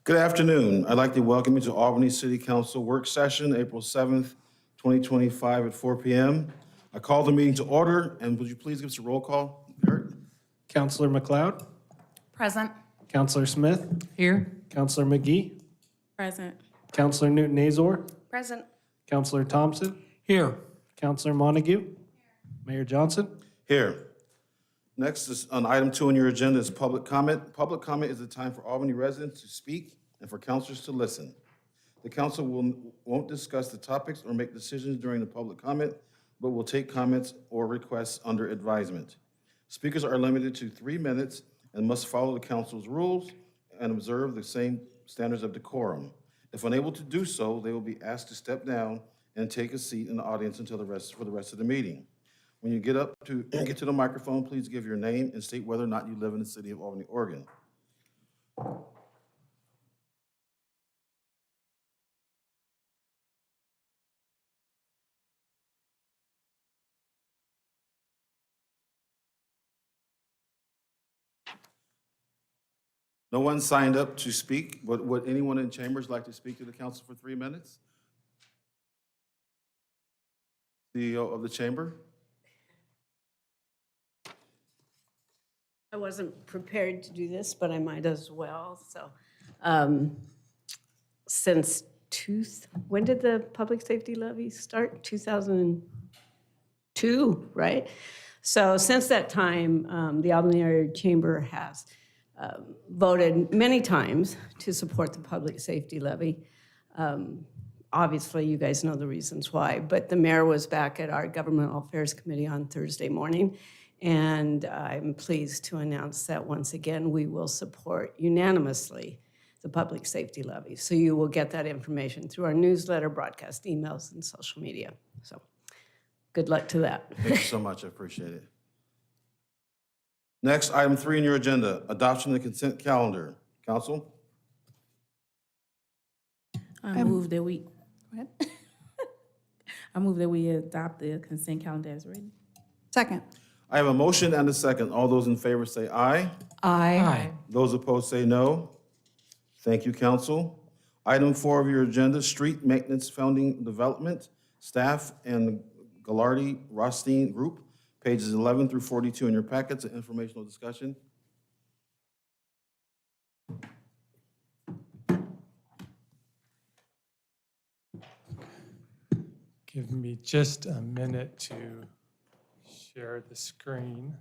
Good afternoon. I'd like to welcome you to Albany City Council Work Session, April 7th, 2025 at 4 p.m. I call the meeting to order, and would you please give us a roll call? Eric? Councillor McLeod, Present. Councillor Smith, Here. Councillor McGee, Present. Councillor Newton-Azor, Present. Councillor Thompson, Here. Councillor Montague, Mayor Johnson. Here. Next is on item 2 on your agenda is public comment. Public comment is a time for Albany residents to speak and for councilors to listen. The council won't discuss the topics or make decisions during the public comment, but will take comments or requests under advisement. Speakers are limited to 3 minutes and must follow the council's rules and observe the same standards of decorum. If unable to do so, they will be asked to step down and take a seat in the audience for the rest of the meeting. When you get to the microphone, please give your name and state whether or not you live in the city of Albany, Oregon. No one signed up to speak, but would anyone in chambers like to speak to the council for 3 minutes? CEO of the chamber? I wasn't prepared to do this, but I might as well. So, when did the public safety levy start? 2002, right? So since that time, the Albany Area Chamber has voted many times to support the public safety levy. Obviously, you guys know the reasons why, but the mayor was back at our Governmental Affairs Committee on Thursday morning, and I'm pleased to announce that once again, we will support unanimously the public safety levy. So you will get that information through our newsletter, broadcast emails, and social media. So good luck to that. Thank you so much, I appreciate it. Next, item 3 on your agenda, adoption of the consent calendar. Council? I move that we, go ahead. I move that we adopt the consent calendar as written. Second. I have a motion and a second. All those in favor say aye. Aye. Those opposed say no. Thank you, council. Item 4 of your agenda, street maintenance funding development, staff and Gallardi Rothstein Group, pages 11 through 42 in your packets, an informational discussion. Give me just a minute to share the screen.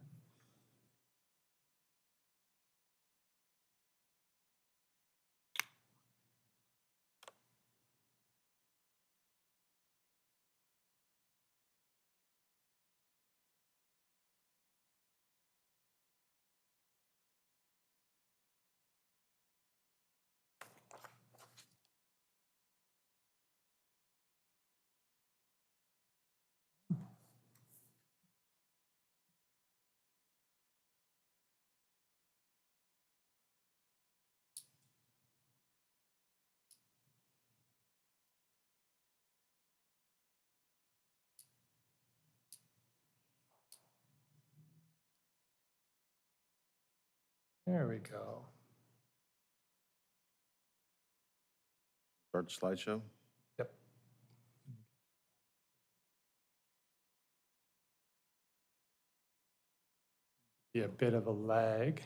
There we go. Start the slideshow. Yep. Be a bit of a lag.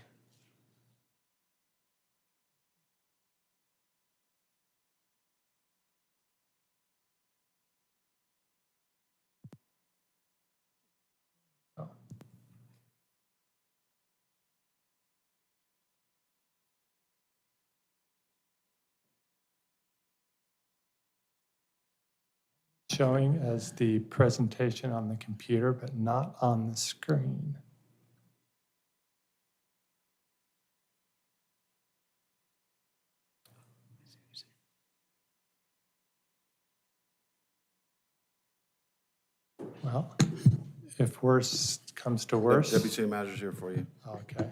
Oh. Showing as the presentation on the computer, but not on the screen. Well, if worse comes to worse. Deputy City Manager's here for you. Okay.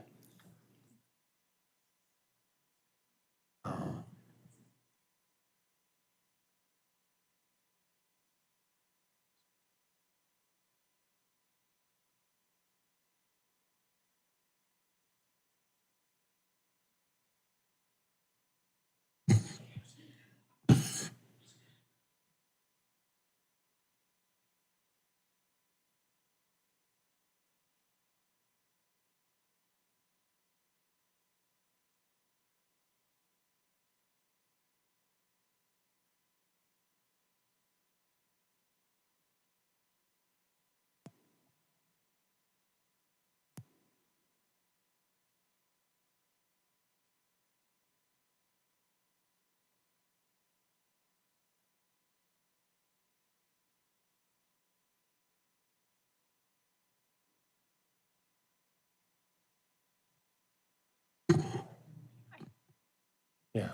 Yeah.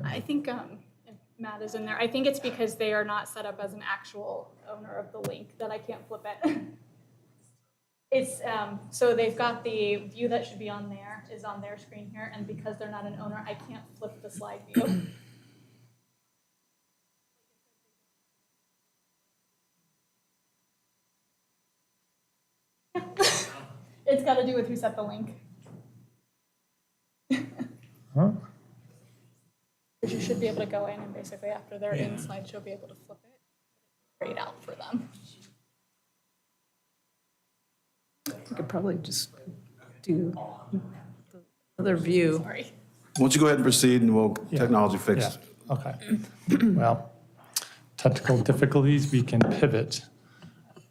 I think if Matt is in there. I think it's because they are not set up as an actual owner of the link that I can't flip it. It's so they've got the view that should be on there is on their screen here, and because they're not an owner, I can't flip the slide view. It's got to do with who set the link. Huh? But you should be able to go in and basically after they're in slideshow, be able to flip it straight out for them. We could probably just do the other view. Sorry. Why don't you go ahead and proceed, and we'll technology fix it. Yeah, okay. Well, technical difficulties, we can pivot.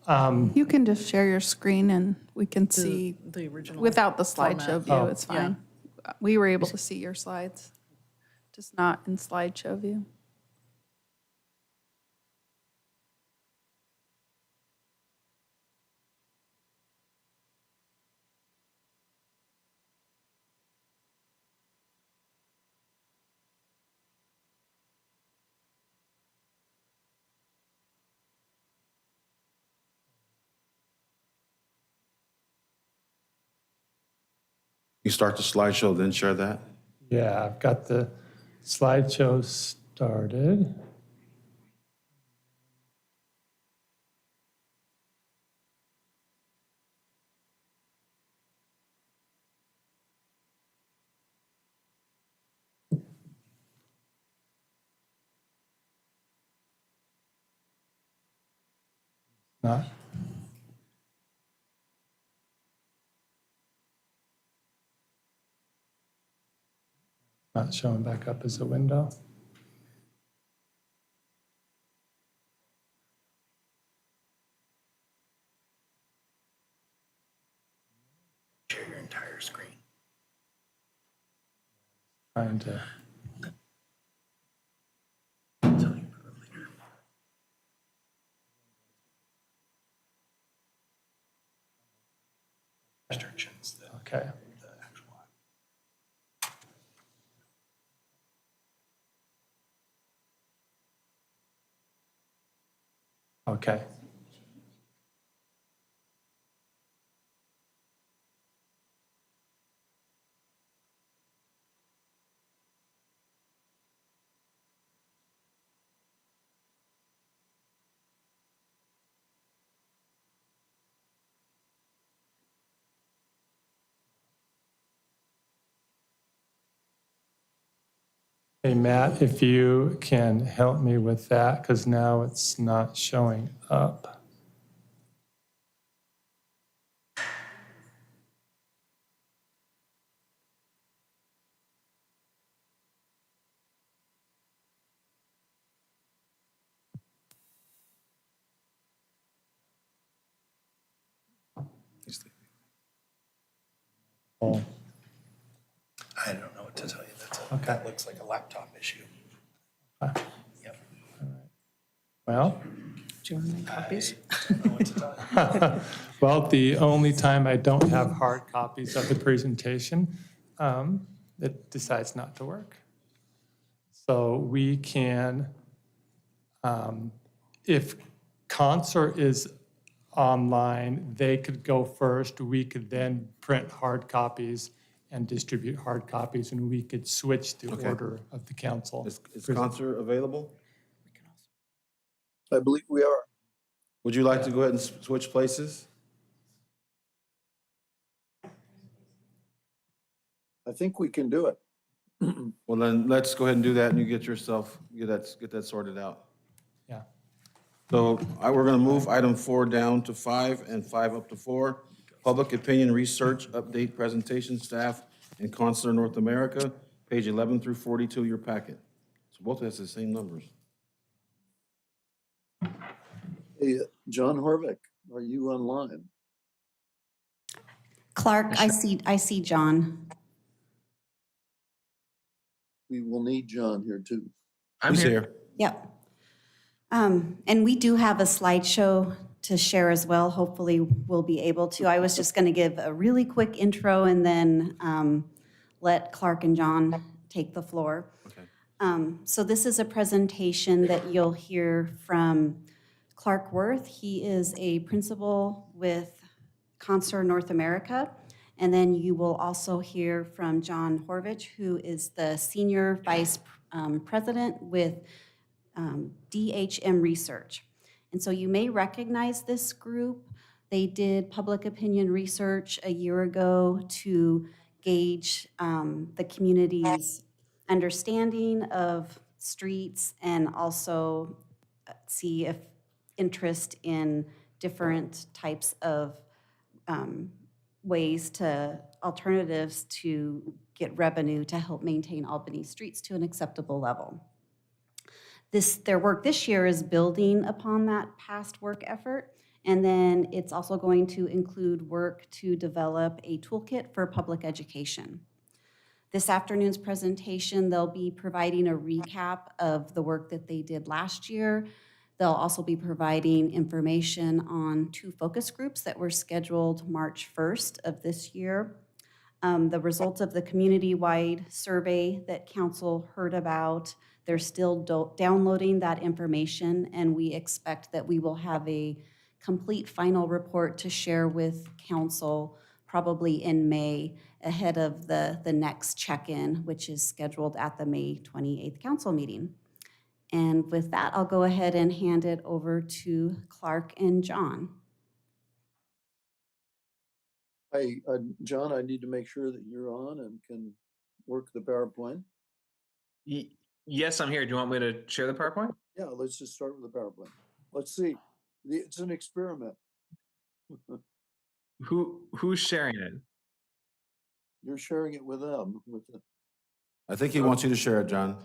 You can just share your screen and we can see The original. without the slideshow format. view, Oh. it's fine. We were able to see your slides, just not in slideshow view. You start the slideshow, then share that. Yeah, I've got the slideshow started. Not. Not showing back up as a window. Share your entire screen. Trying to. I'll tell you about it later. Restrictions that Okay. the actual. Okay. Hey, Matt, if you can help me with that, because now it's not showing up. Oh, I don't know what to tell you. Okay. That looks like a laptop issue. okay. Yep. Well, Do you want to make copies? I don't know what to tell you. well, the only time I don't have hard copies of the presentation, it decides not to work. So we can, if Concert is online, they could go first. We could then print hard copies and distribute hard copies, and we could switch the Okay. order of the council. Is concert available? I believe we are. Would you like to go ahead and switch places? I think we can do it. Well, then let's go ahead and do that, and you get that sorted out. Yeah. So we're going to move item 4 down to 5 and 5 up to 4. Public opinion research, update presentation, staff, and Consular North America, page 11 through 42, your packet. So both has the same numbers. Hey, John Horvick, are you online? Clark, I see John. We will need John here too. I'm Who's here. here? Yep. And we do have a slideshow to share as well. Hopefully we'll be able to. I was just going to give a really quick intro and then let Clark and John take the floor. Okay. So this is a presentation that you'll hear from Clark Worth. He is a principal with Concert North America. And then you will also hear from John Horvich, who is the Senior Vice President with DHM Research. And so you may recognize this group. They did public opinion research a year ago to gauge the community's understanding of streets and also see if interest in different types of ways to alternatives to get revenue to help maintain Albany streets to an acceptable level. Their work this year is building upon that past work effort, and then it's also going to include work to develop a toolkit for public education. This afternoon's presentation, they'll be providing a recap of the work that they did last year. They'll also be providing information on 2 focus groups that were scheduled March 1st of this year. The results of the community-wide survey that council heard about, they're still downloading that information, and we expect that we will have a complete final report to share with council probably in May ahead of the next check-in, which is scheduled at the May 28th council meeting. And with that, I'll go ahead and hand it over to Clark and John. Hi, John, I need to make sure that you're on and can work the PowerPoint. Yes, I'm here. Do you want me to share the PowerPoint? Yeah, let's just start with the PowerPoint. Let's see. It's an experiment. Who's sharing it? You're sharing it with them. I think he wants you to share it, John.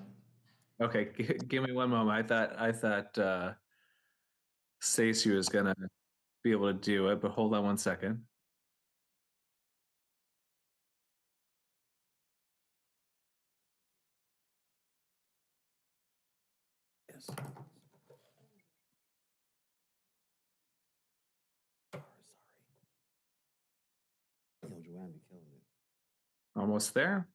Okay, give me one moment. I thought Stacy was gonna be able to do it, but hold on one second. Yes. Sorry. Joanne be killing it. Almost there.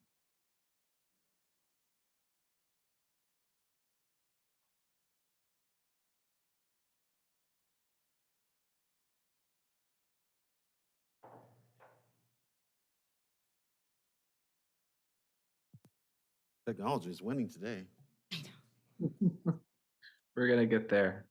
Technology is winning today. We're gonna get there.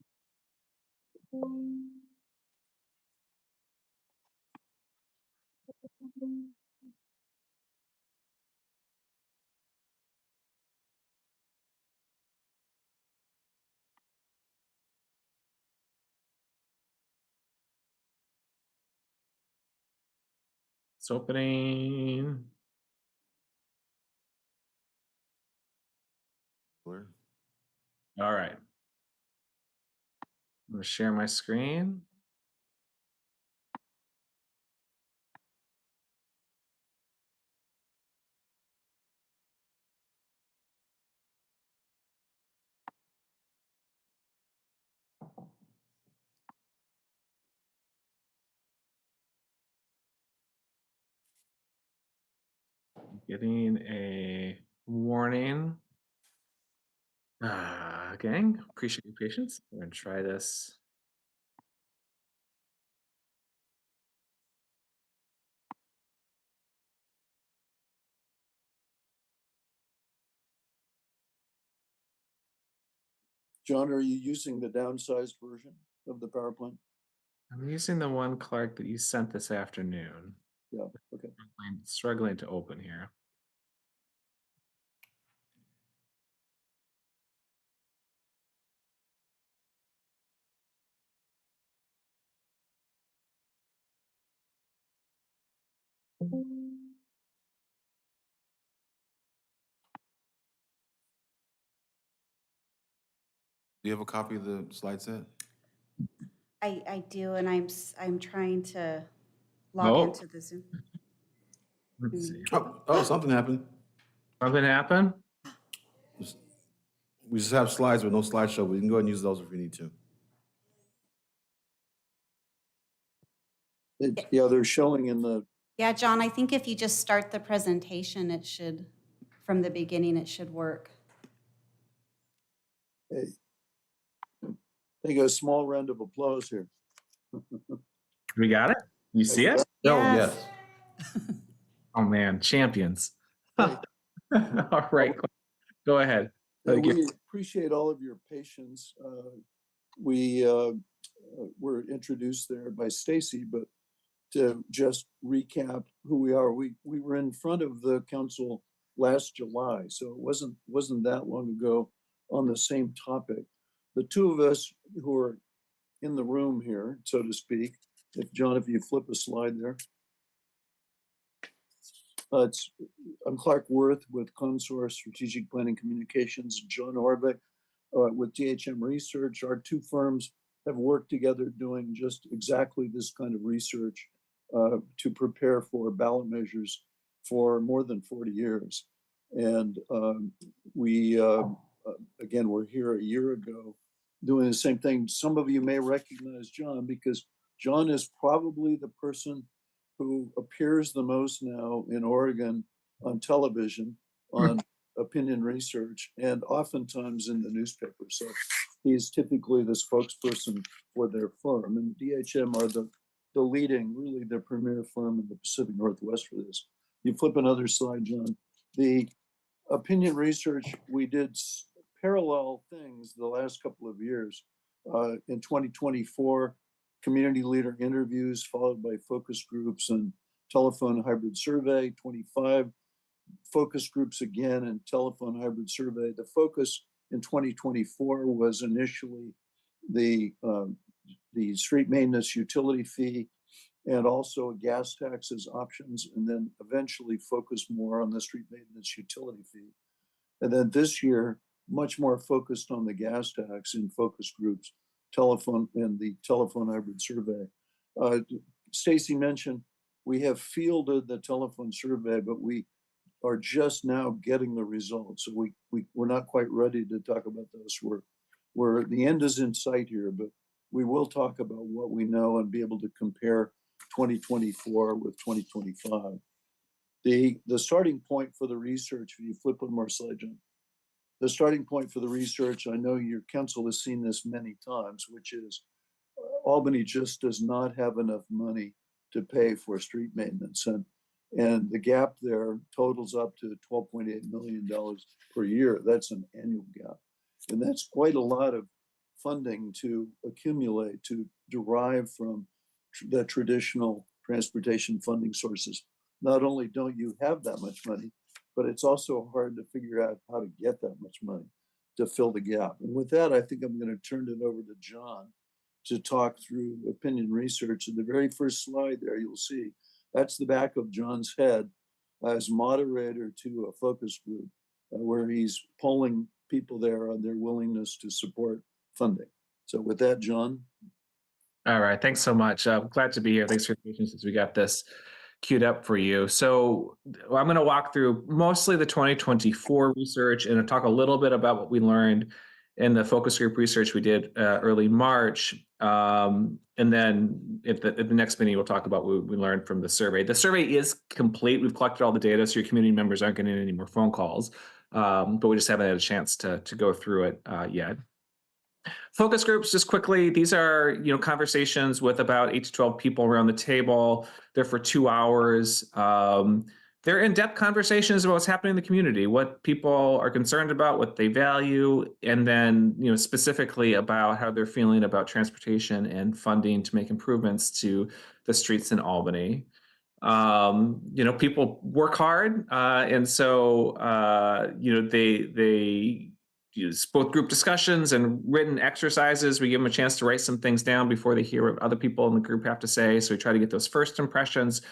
It's opening. Where? All right. I'm gonna share my screen. Getting a warning. Gang, appreciate your patience. We're gonna try this. John, are you using the downsized version of the PowerPoint? I'm using the one, Clark, that you sent this afternoon. Yeah, okay. I'm struggling to open here. Do you have a copy of the slide set? I do, and I'm trying to log Oh. into the Zoom. Let's see. Oh, something happened. Something happened? We just have slides with no slideshow. We can go ahead and use those if we need to. Yeah, they're showing in the, Yeah, John, I think if you just start the presentation, it should from the beginning, it should work. Hey, take a small round of applause here. We got it? You see it? Oh, Yes. yes. Oh, man, champions. Hey, All right, go ahead. Thank you. we appreciate all of your patience. We were introduced there by Stacy, but to just recap who we are, we were in front of the council last July, so it wasn't that long ago on the same topic. The two of us who are in the room here, so to speak, if John, if you flip a slide there. I'm Clark Worth with Consor Strategic Planning Communications, John Orvik with DHM Research. Our two firms have worked together doing just exactly this kind of research to prepare for ballot measures for more than 40 years. And we, again, we're here a year ago doing the same thing. Some of you may recognize John because John is probably the person who appears the most now in Oregon on television, on opinion research, and oftentimes in the newspaper. So he's typically the spokesperson for their firm. And DHM are the leading, really the premier firm in the Pacific Northwest for this. You flip another slide, John. The opinion research, we did parallel things the last couple of years. In 2024, community leader interviews followed by focus groups and telephone hybrid survey. 25 focus groups again and telephone hybrid survey. The focus in 2024 was initially the street maintenance utility fee and also gas taxes options, and then eventually focus more on the street maintenance utility fee. And then this year, much more focused on the gas tax in focus groups, telephone and the telephone hybrid survey. Stacy mentioned we have fielded the telephone survey, but we are just now getting the results. So we're not quite ready to talk about those. We're the end is in sight here, but we will talk about what we know and be able to compare 2024 with 2025. The starting point for the research, if you flip one more slide, John. The starting point for the research, I know your council has seen this many times, which is Albany just does not have enough money to pay for street maintenance. And the gap there totals up to $12.8 million per year. That's an annual gap. And that's quite a lot of funding to accumulate, to derive from the traditional transportation funding sources. Not only don't you have that much money, but it's also hard to figure out how to get that much money to fill the gap. And with that, I think I'm going to turn it over to John to talk through opinion research. And the very first slide there, you'll see, that's the back of John's head as moderator to a focus group where he's polling people there on their willingness to support funding. So with that, John. All right, thanks so much. I'm glad to be here. Thanks for your patience as we got this queued up for you. So I'm going to walk through mostly the 2024 research and talk a little bit about what we learned in the focus group research we did early March. And then at the next meeting, we'll talk about what we learned from the survey. The survey is complete. We've collected all the data, so your community members aren't getting any more phone calls, but we just haven't had a chance to go through it yet. Focus groups, just quickly, these are conversations with about 8 to 12 people around the table. They're for 2 hours. They're in-depth conversations about what's happening in the community, what people are concerned about, what they value, and then specifically about how they're feeling about transportation and funding to make improvements to the streets in Albany. People work hard, and so they use both group discussions and written exercises. We give them a chance to write some things down before they hear what other people in the group have to say. So we try to get those first impressions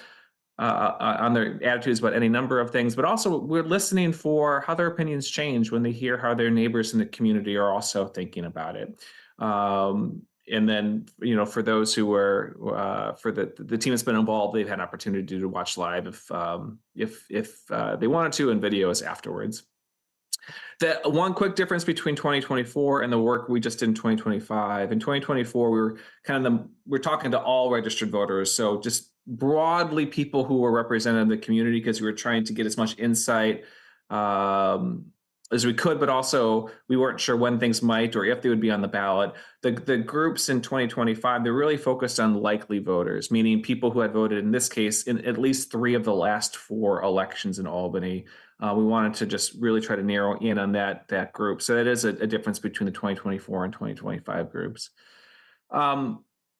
on their attitudes about any number of things, but also we're listening for how their opinions change when they hear how their neighbors in the community are also thinking about it. And then, for those who were, for the team that's been involved, they've had an opportunity to watch live if they wanted to, and videos afterwards. The one quick difference between 2024 and the work we just did in 2025. In 2024, we were we're talking to all registered voters. So just broadly people who were represented in the community, because we were trying to get as much insight as we could, but also we weren't sure when things might or if they would be on the ballot. The groups in 2025, they're really focused on likely voters, meaning people who had voted, in this case, in at least 3 of the last 4 elections in Albany. We wanted to just really try to narrow in on that group. So that is a difference between the 2024 and 2025 groups.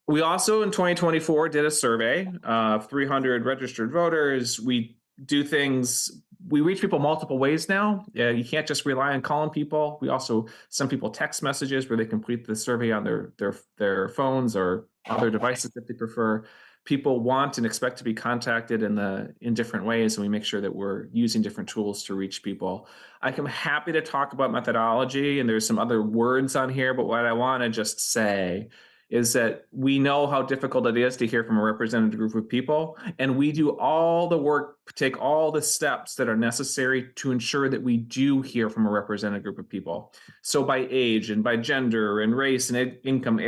We also in 2024 did a survey of 300 registered voters. We do things, we reach people multiple ways now. You can't just rely on calling people. We also send people text messages where they complete the survey on their phones or other devices if they prefer. People want and expect to be contacted in different ways, and we make sure that we're using different tools to reach people. I'm happy to talk about methodology, and there's some other words on here, but what I want to just say is that we know how difficult it is to hear from a representative group of people, and we do all the work, take all the steps that are necessary to ensure that we do hear from a representative group of people. So by age and by gender and race and income,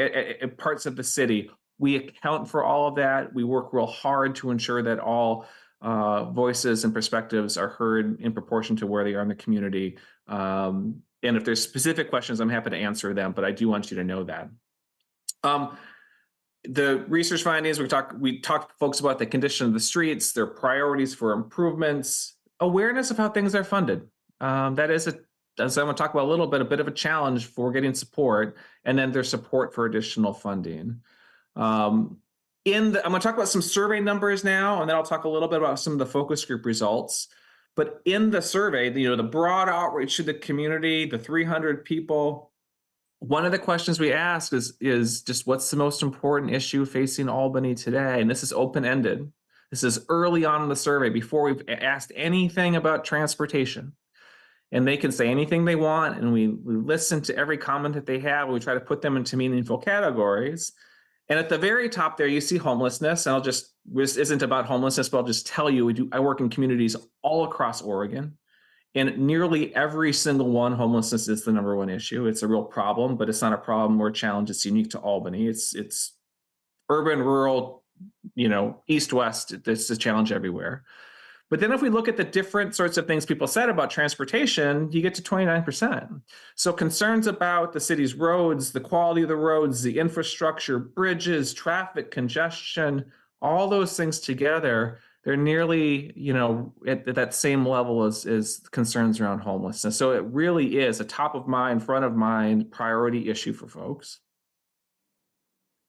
parts of the city, we account for all of that. We work real hard to ensure that all voices and perspectives are heard in proportion to where they are in the community. And if there's specific questions, I'm happy to answer them, but I do want you to know that. The research findings, we talked to folks about the condition of the streets, their priorities for improvements, awareness of how things are funded. That is as I'm going to talk about a little bit, a bit of a challenge for getting support, and then their support for additional funding. I'm going to talk about some survey numbers now, and then I'll talk a little bit about some of the focus group results. But in the survey, the broad outreach to the community, the 300 people, one of the questions we ask is just what's the most important issue facing Albany today? And this is open-ended. This is early on in the survey before we've asked anything about transportation. And they can say anything they want, and we listen to every comment that they have. We try to put them into meaningful categories. And at the very top there, you see homelessness. And this isn't about homelessness, but I'll just tell you, I work in communities all across Oregon. And nearly every single one, homelessness is the #1 issue. It's a real problem, but it's not a problem or a challenge that's unique to Albany. It's urban, rural, east, west. It's a challenge everywhere. But then if we look at the different sorts of things people said about transportation, you get to 29%. So concerns about the city's roads, the quality of the roads, the infrastructure, bridges, traffic, congestion, all those things together, they're nearly, at that same level as concerns around homelessness. So it really is a top of mind, front of mind priority issue for folks.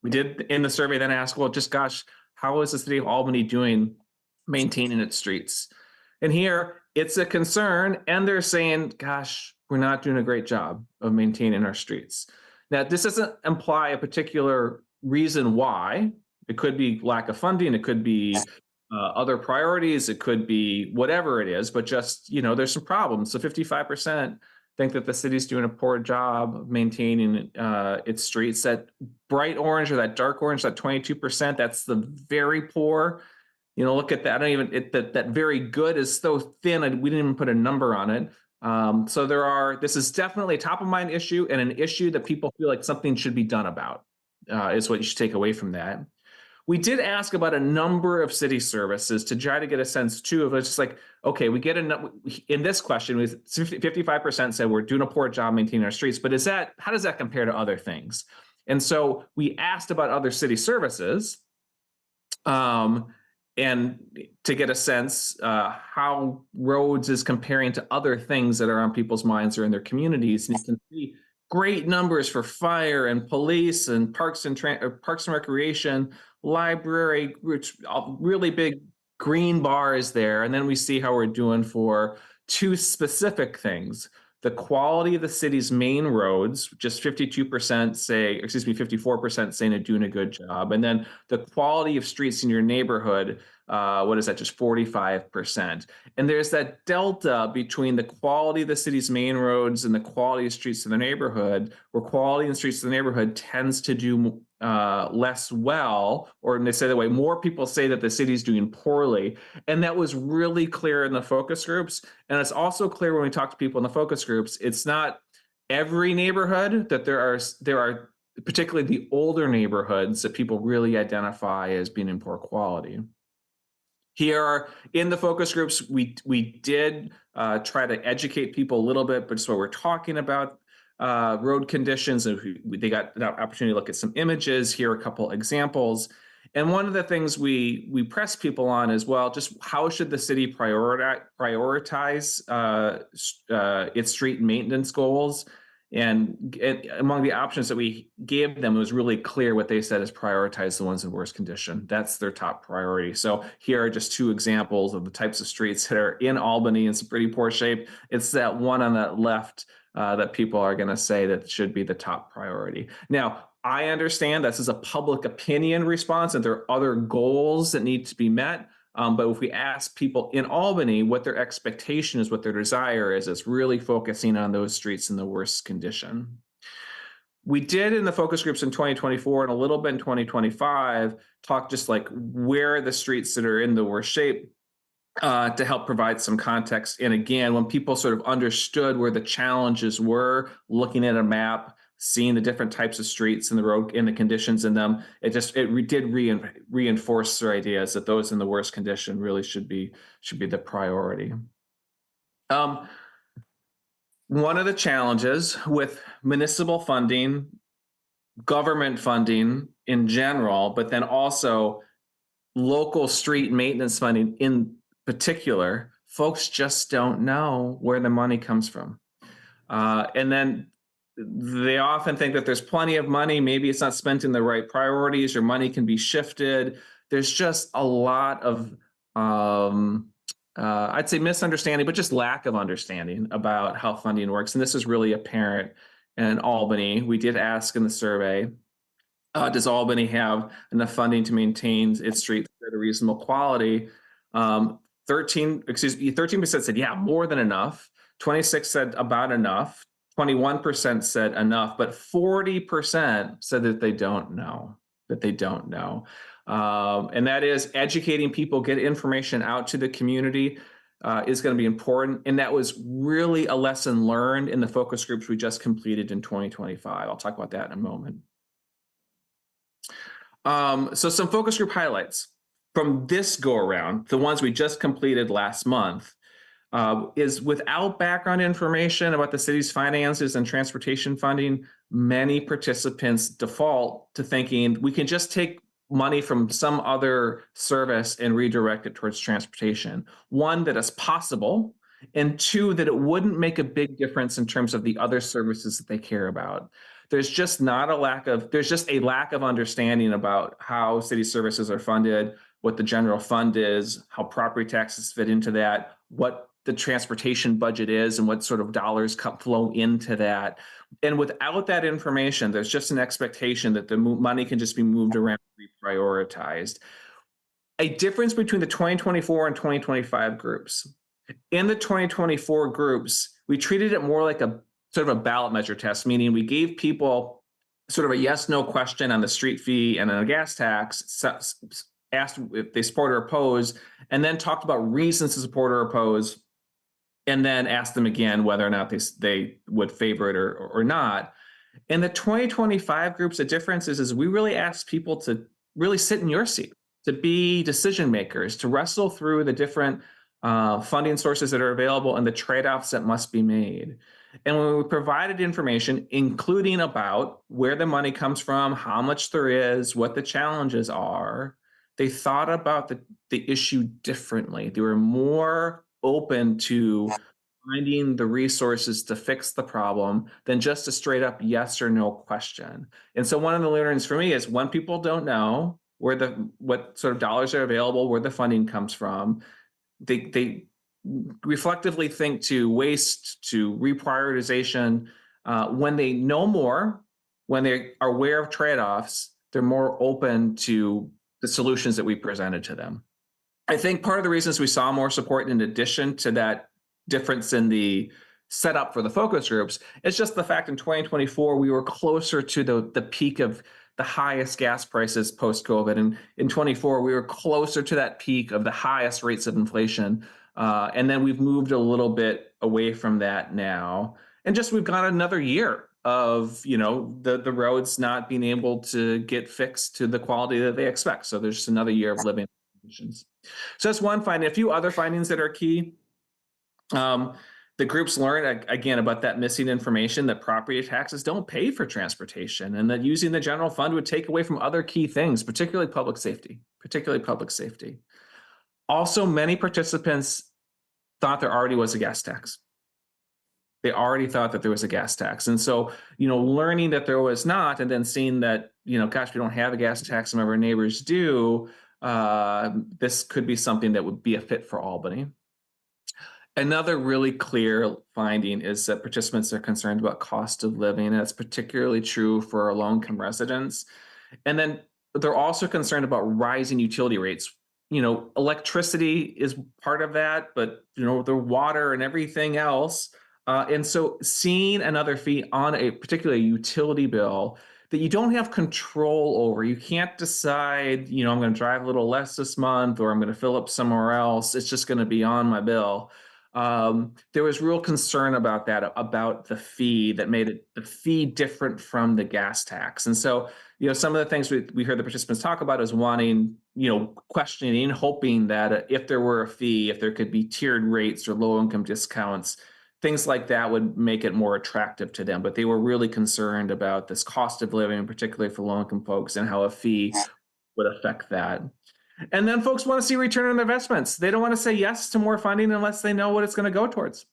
We did in the survey then ask, well, just gosh, how is the city of Albany doing maintaining its streets? And here it's a concern, and they're saying, gosh, we're not doing a great job of maintaining our streets. Now, this doesn't imply a particular reason why. It could be lack of funding, it could be other priorities, it could be whatever it is, but just, there's some problems. So 55% think that the city's doing a poor job of maintaining its streets. That bright orange or that dark orange, that 22%, that's the very poor. Look at that. That very good is so thin, we didn't even put a number on it. So this is definitely a top of mind issue, and an issue that people feel like something should be done about, is what you should take away from that. We did ask about a number of city services to try to get a sense too of it's just like, okay, we get in this question, 55% said we're doing a poor job maintaining our streets, but how does that compare to other things? And so we asked about other city services, and to get a sense how roads is comparing to other things that are on people's minds or in their communities. And you can see great numbers for fire and police and parks and recreation, library, really big green bars there. And then we see how we're doing for 2 specific things. The quality of the city's main roads, just 54% saying they're doing a good job. And then the quality of streets in your neighborhood, what is that, just 45%. And there's that delta between the quality of the city's main roads and the quality of streets in the neighborhood, where quality in streets in the neighborhood tends to do less well, or they say that way, more people say that the city's doing poorly. And that was really clear in the focus groups. And it's also clear when we talk to people in the focus groups, it's not every neighborhood, that there are particularly the older neighborhoods that people really identify as being in poor quality. Here in the focus groups, we did try to educate people a little bit, but so we're talking about road conditions, and they got the opportunity to look at some images. Here are a couple examples. And one of the things we press people on as well, just how should the city prioritize its street maintenance goals? And among the options that we gave them, it was really clear what they said is prioritize the ones in worst condition. That's their top priority. So here are just two examples of the types of streets that are in Albany in some pretty poor shape. It's that one on the left that people are going to say that should be the top priority. Now, I understand this is a public opinion response and there are other goals that need to be met. But if we ask people in Albany what their expectation is, what their desire is, it's really focusing on those streets in the worst condition. We did in the focus groups in 2024 and a little bit in 2025 talk just like where are the streets that are in the worst shape to help provide some context. And again, when people sort of understood where the challenges were, looking at a map, seeing the different types of streets and the road and the conditions in them, it did reinforce their ideas that those in the worst condition really should be the priority. One of the challenges with municipal funding, government funding in general, but then also local street maintenance funding in particular, folks just don't know where the money comes from. And then they often think that there's plenty of money. Maybe it's not spent in the right priorities or money can be shifted. There's just a lot of, I'd say misunderstanding, but just lack of understanding about how funding works. And this is really apparent in Albany. We did ask in the survey, does Albany have enough funding to maintain its streets at a reasonable quality? 13% said, yeah, more than enough. 26% said about enough. 21% said enough, but 40% said that they don't know, and that is educating people, get information out to the community is going to be important. And that was really a lesson learned in the focus groups we just completed in 2025. I'll talk about that in a moment. So some focus group highlights from this go around, the ones we just completed last month. Is without background information about the city's finances and transportation funding, many participants default to thinking we can just take money from some other service and redirect it towards transportation. One, that is possible, and two, that it wouldn't make a big difference in terms of the other services that they care about. There's just a lack of understanding about how city services are funded, what the general fund is, how property taxes fit into that, what the transportation budget is and what sort of dollars flow into that. And without that information, there's just an expectation that the money can just be moved around and reprioritized. A difference between the 2024 and 2025 groups. In the 2024 groups, we treated it more like a sort of a ballot measure test, meaning we gave people sort of a yes/no question on the street fee and on a gas tax, asked if they support or oppose, and then talked about reasons to support or oppose, and then asked them again whether or not they would favor it or not. In the 2025 groups, the difference is we really asked people to really sit in your seat, to be decision makers, to wrestle through the different funding sources that are available and the trade-offs that must be made. And when we provided information, including about where the money comes from, how much there is, what the challenges are, they thought about the issue differently. They were more open to finding the resources to fix the problem than just a straight up yes or no question. And so one of the learnings for me is when people don't know what sort of dollars are available, where the funding comes from, they reflectively think to waste, to reprioritization. When they know more, when they are aware of trade-offs, they're more open to the solutions that we presented to them. I think part of the reasons we saw more support in addition to that difference in the setup for the focus groups is just the fact in 2024, we were closer to the peak of the highest gas prices post-COVID. And in 24, we were closer to that peak of the highest rates of inflation. And then we've moved a little bit away from that now. And just we've got another year of, the roads not being able to get fixed to the quality that they expect. So there's just another year of living emissions. So that's one finding. A few other findings that are key. The groups learned, again, about that missing information that property taxes don't pay for transportation, and that using the general fund would take away from other key things, particularly public safety. Also, many participants thought there already was a gas tax. They already thought that there was a gas tax. And so, learning that there was not, and then seeing that, gosh, we don't have a gas tax, some of our neighbors do, this could be something that would be a fit for Albany. Another really clear finding is that participants are concerned about cost of living, and that's particularly true for our low-income residents. And then they're also concerned about rising utility rates. Electricity is part of that, but the water and everything else. And so seeing another fee on a particular utility bill that you don't have control over, you can't decide, I'm going to drive a little less this month, or I'm going to fill up somewhere else. It's just going to be on my bill. There was real concern about that, about the fee that made the fee different from the gas tax. And so, some of the things we heard the participants talk about is wanting, questioning, hoping that if there were a fee, if there could be tiered rates or low income discounts, things like that would make it more attractive to them. But they were really concerned about this cost of living, particularly for low income folks, and how a fee would affect that. And then folks want to see return on their investments. They don't want to say yes to more funding unless they know what it's going to go towards.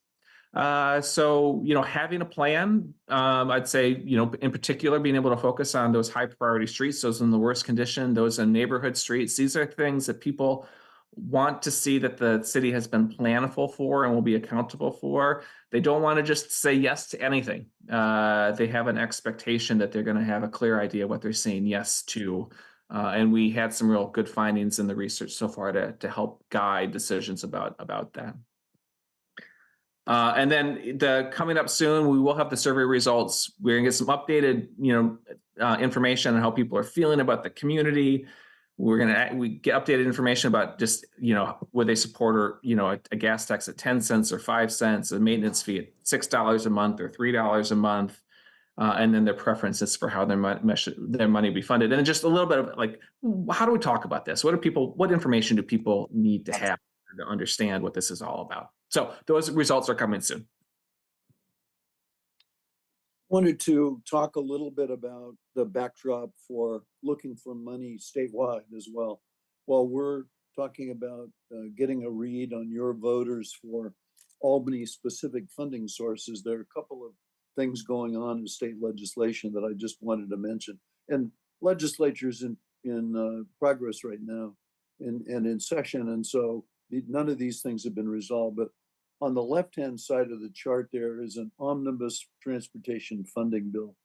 So, having a plan, I'd say, in particular, being able to focus on those high priority streets, those in the worst condition, those in neighborhood streets. These are things that people want to see that the city has been planful for and will be accountable for. They don't want to just say yes to anything. They have an expectation that they're going to have a clear idea what they're saying yes to. And we had some real good findings in the research so far to help guide decisions about that. And then coming up soon, we will have the survey results. We're gonna get some updated, information on how people are feeling about the community. We get updated information about just, would they support or, a gas tax at 10 cents or 5 cents, a maintenance fee at $6 a month or $3 a month. And then their preferences for how their money be funded. And just a little bit of how do we talk about this? What information do people need to have to understand what this is all about? So those results are coming soon. Wanted to talk a little bit about the backdrop for looking for money statewide as well. While we're talking about getting a read on your voters for Albany specific funding sources, there are a couple of things going on in state legislation that I just wanted to mention. And legislature's in progress right now and in session. And so none of these things have been resolved, but on the left-hand side of the chart, there is an omnibus transportation funding bill.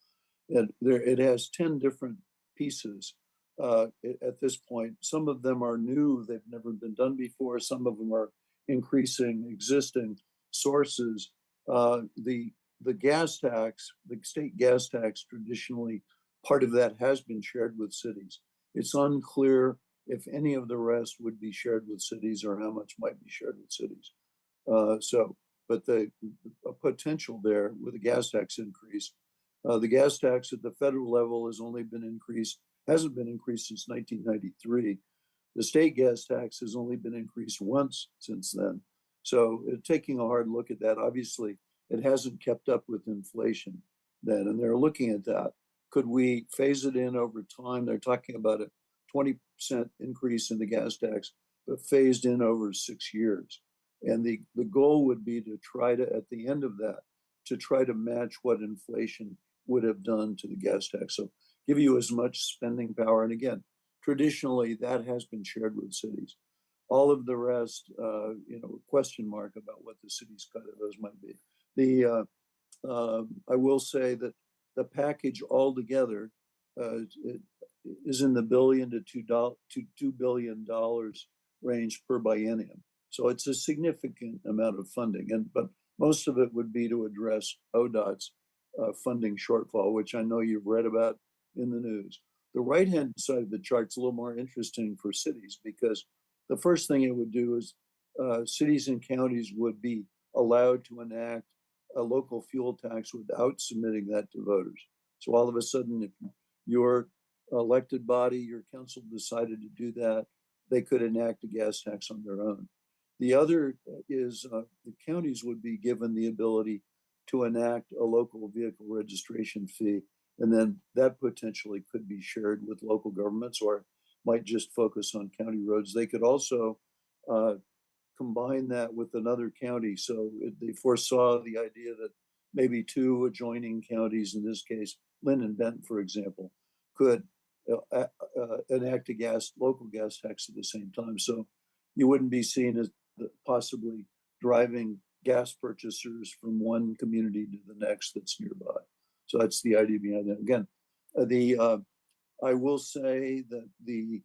And it has 10 different pieces at this point. Some of them are new, they've never been done before. Some of them are increasing existing sources. The gas tax, the state gas tax, traditionally, part of that has been shared with cities. It's unclear if any of the rest would be shared with cities or how much might be shared with cities. But the potential there with the gas tax increase, the gas tax at the federal level hasn't been increased since 1993. The state gas tax has only been increased once since then. So taking a hard look at that, obviously, it hasn't kept up with inflation then, and they're looking at that. Could we phase it in over time? They're talking about a 20% increase in the gas tax, but phased in over 6 years. And the goal would be to try to, at the end of that, to try to match what inflation would have done to the gas tax. So give you as much spending power. And again, traditionally, that has been shared with cities. All of the rest, question mark about what the city's cut of those might be. I will say that the package altogether is in the $1 billion to $2 billion range per biennium. So it's a significant amount of funding, but most of it would be to address ODOT's funding shortfall, which I know you've read about in the news. The right-hand side of the chart's a little more interesting for cities because the first thing it would do is cities and counties would be allowed to enact a local fuel tax without submitting that to voters. So all of a sudden, if your elected body, your council decided to do that, they could enact a gas tax on their own. The other is the counties would be given the ability to enact a local vehicle registration fee, and then that potentially could be shared with local governments or might just focus on county roads. They could also combine that with another county. So they foresaw the idea that maybe two adjoining counties, in this case, Lynn and Benton, for example, could enact a local gas tax at the same time. So you wouldn't be seen as possibly driving gas purchasers from one community to the next that's nearby. So that's the idea behind that. Again, I will say that the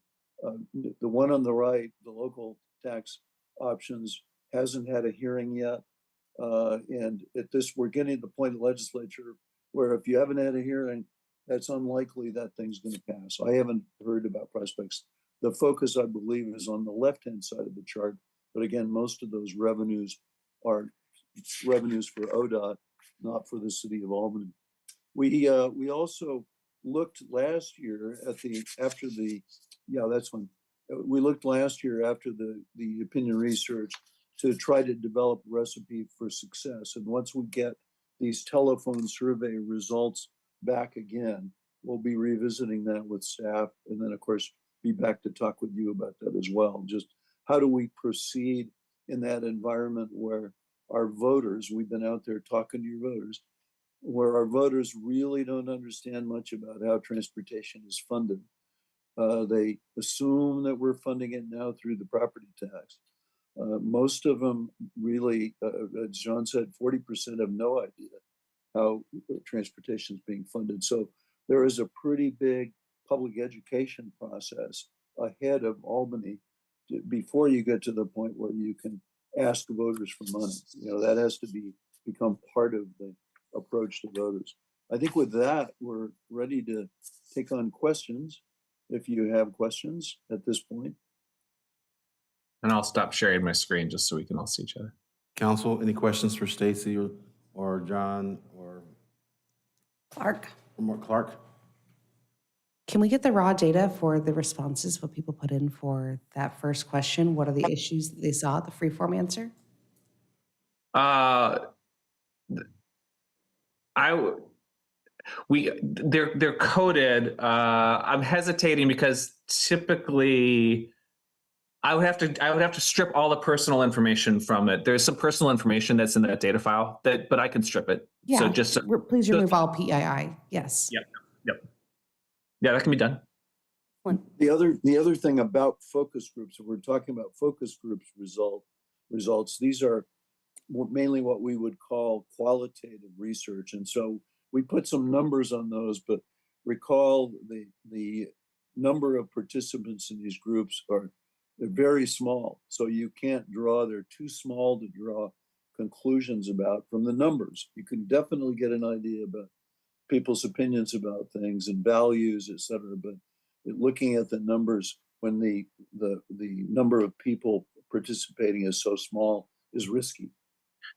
one on the right, the local tax options, hasn't had a hearing yet. And at this, we're getting to the point of the legislature where if you haven't had a hearing, that's unlikely that thing's going to pass. I haven't heard about prospects. The focus, I believe, is on the left-hand side of the chart. But again, most of those revenues are revenues for ODOT, not for the city of Albany. We also looked last year at we looked last year after the opinion research to try to develop a recipe for success. And once we get these telephone survey results back again, we'll be revisiting that with staff, and then of course be back to talk with you about that as well. Just how do we proceed in that environment where our voters, we've been out there talking to your voters, where our voters really don't understand much about how transportation is funded. They assume that we're funding it now through the property tax. Most of them really, as John said, 40% have no idea how transportation is being funded. So there is a pretty big public education process ahead of Albany before you get to the point where you can ask voters for money. That has to become part of the approach to voters. I think with that, we're ready to take on questions, if you have questions at this point. And I'll stop sharing my screen just so we can all see each other. Council, any questions for Stacy or John or Clark? Clark? Can we get the raw data for the responses, what people put in for that first question? What are the issues that they saw, the freeform answer? They're coded. I'm hesitating because typically I would have to strip all the personal information from it. There's some personal information that's in that data file but I can strip it. Yeah, So just please remove all PII. Yes. Yep. Yeah, that can be done. The other thing about focus groups, if we're talking about focus groups results, these are mainly what we would call qualitative research. And so we put some numbers on those, but recall the number of participants in these groups they're very small. So you can't they're too small to draw conclusions about from the numbers. You can definitely get an idea about people's opinions about things and values, et cetera. But looking at the numbers when the number of people participating is so small is risky.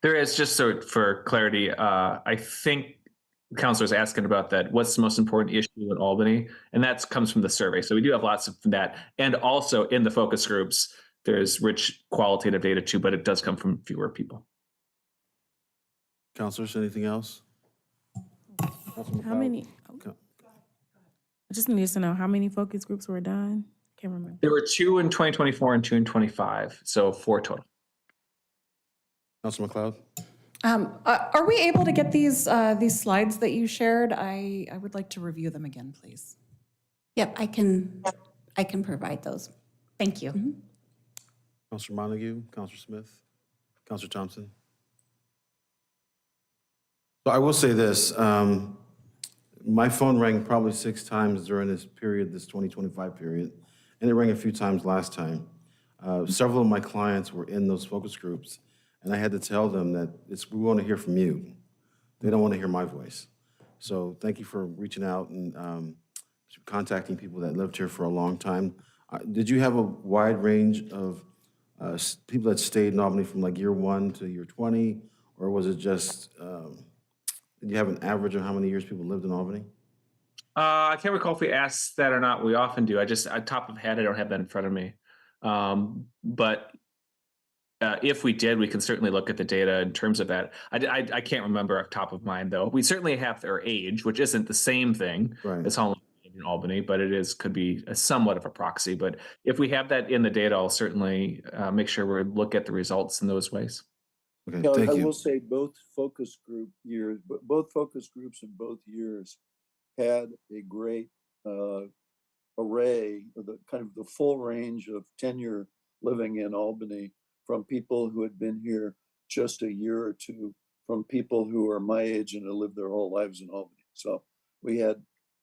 There is, just so for clarity, I think Councilor's asking about that. What's the most important issue in Albany? And that comes from the survey. So we do have lots of that. And also in the focus groups, there's rich qualitative data too, but it does come from fewer people. Councilors, anything else? How many? I just need to know how many focus groups were done. Can't remember. There were 2 in 2024 and 2 in 25, so 4 total. Councilor McLeod? Are we able to get these slides that you shared? I would like to review them again, please. Yep, I can provide those. Thank you. Mm-hmm. Councilor Montague, Councilor Smith, Councilor Thompson. So I will say this, my phone rang probably 6 times during this period, this 2025 period, and it rang a few times last time. Several of my clients were in those focus groups, and I had to tell them that we want to hear from you. They don't want to hear my voice. So thank you for reaching out and contacting people that lived here for a long time. Did you have a wide range of people that stayed in Albany from like year 1 to year 20, or was it just, did you have an average of how many years people lived in Albany? I can't recall if we asked that or not. We often do. Top of head, I don't have that in front of me. But if we did, we can certainly look at the data in terms of that. I can't remember off top of mind, though. We certainly have their age, which isn't the same thing Right. as home in Albany, but it could be a somewhat of a proxy. But if we have that in the data, I'll certainly make sure we look at the results in those ways. Okay, Yeah, thank I you. will say both focus groups in both years had a great array of the full range of tenure living in Albany, from people who had been here just a year or two, from people who are my age and have lived their whole lives in Albany. So we had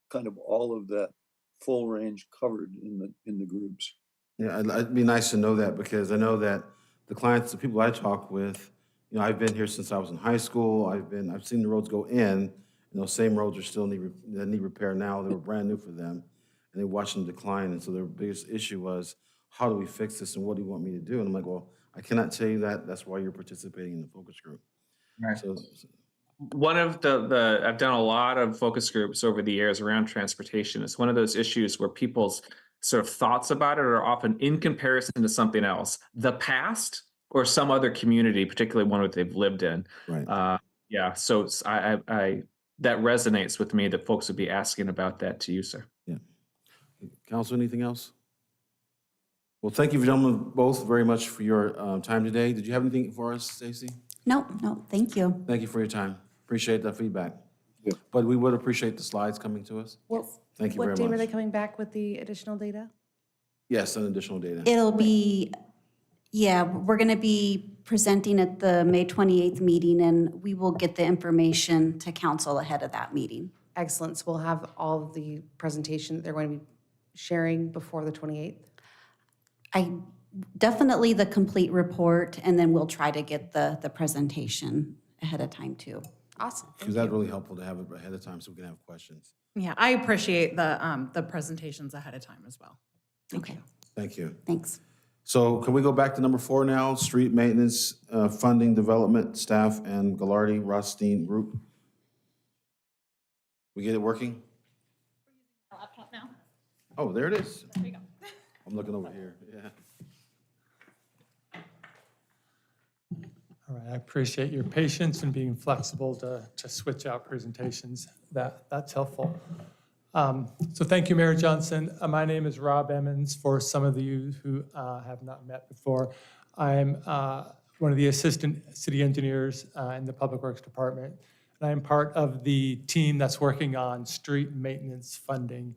kind of all of that full range covered in the groups. Yeah, it'd be nice to know that, because I know that the clients, the people I talk with, I've been here since I was in high school. I've seen the roads go in, and those same roads are still need repair now. They were brand new for them, and they watched them decline. And so their biggest issue was, how do we fix this, and what do you want me to do? And I'm like, well, I cannot tell you that. That's why you're participating in the focus group. Right. So One of I've done a lot of focus groups over the years around transportation. It's one of those issues where people's sort of thoughts about it are often in comparison to something else, the past or some other community, particularly one that they've lived in. right. Yeah, so I that resonates with me that folks would be asking about that to you, sir. Yeah. Council, anything else? Well, thank you, gentlemen, both very much for your time today. Did you have anything for us, Stacy? No, thank you. Thank you for your time. Appreciate that feedback. Yeah. But we would appreciate the slides coming to us. Thank you very What day were they much. coming back with the additional data? Yes, and additional data. It'll be, yeah, we're going to be presenting at the May 28th meeting, and we will get the information to council ahead of that meeting. Excellent. So we'll have all of the presentation that they're going to be sharing before the 28th? Definitely the complete report, and then we'll try to get the presentation ahead of time too. Awesome. Because that's really helpful to have it ahead of time so we can have questions. Yeah, I appreciate the presentations ahead of time as well. Thank you. Thank you. Thanks. So can we go back to number 4 now? Street maintenance, funding, development, staff, and Gallardi Rothstein Group. We get it working? Laptop now. Oh, there it is. There you go. I'm looking over here, yeah. All right, I appreciate your patience and being flexible to switch out presentations. That's helpful. So thank you, Mayor Johnson. My name is Rob Emmons. For some of you who have not met before, I'm one of the assistant city engineers in the Public Works Department. And I'm part of the team that's working on street maintenance funding.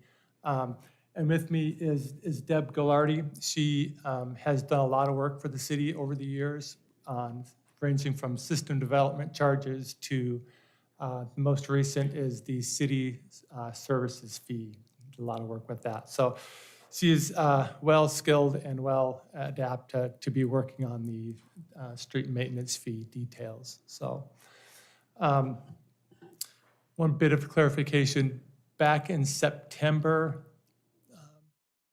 And with me is Deb Gallardi. She has done a lot of work for the city over the years, ranging from system development charges to the most recent is the city services fee. A lot of work with that. So she is well-skilled and well-adapted to be working on the street maintenance fee details. So one bit of clarification, back in September,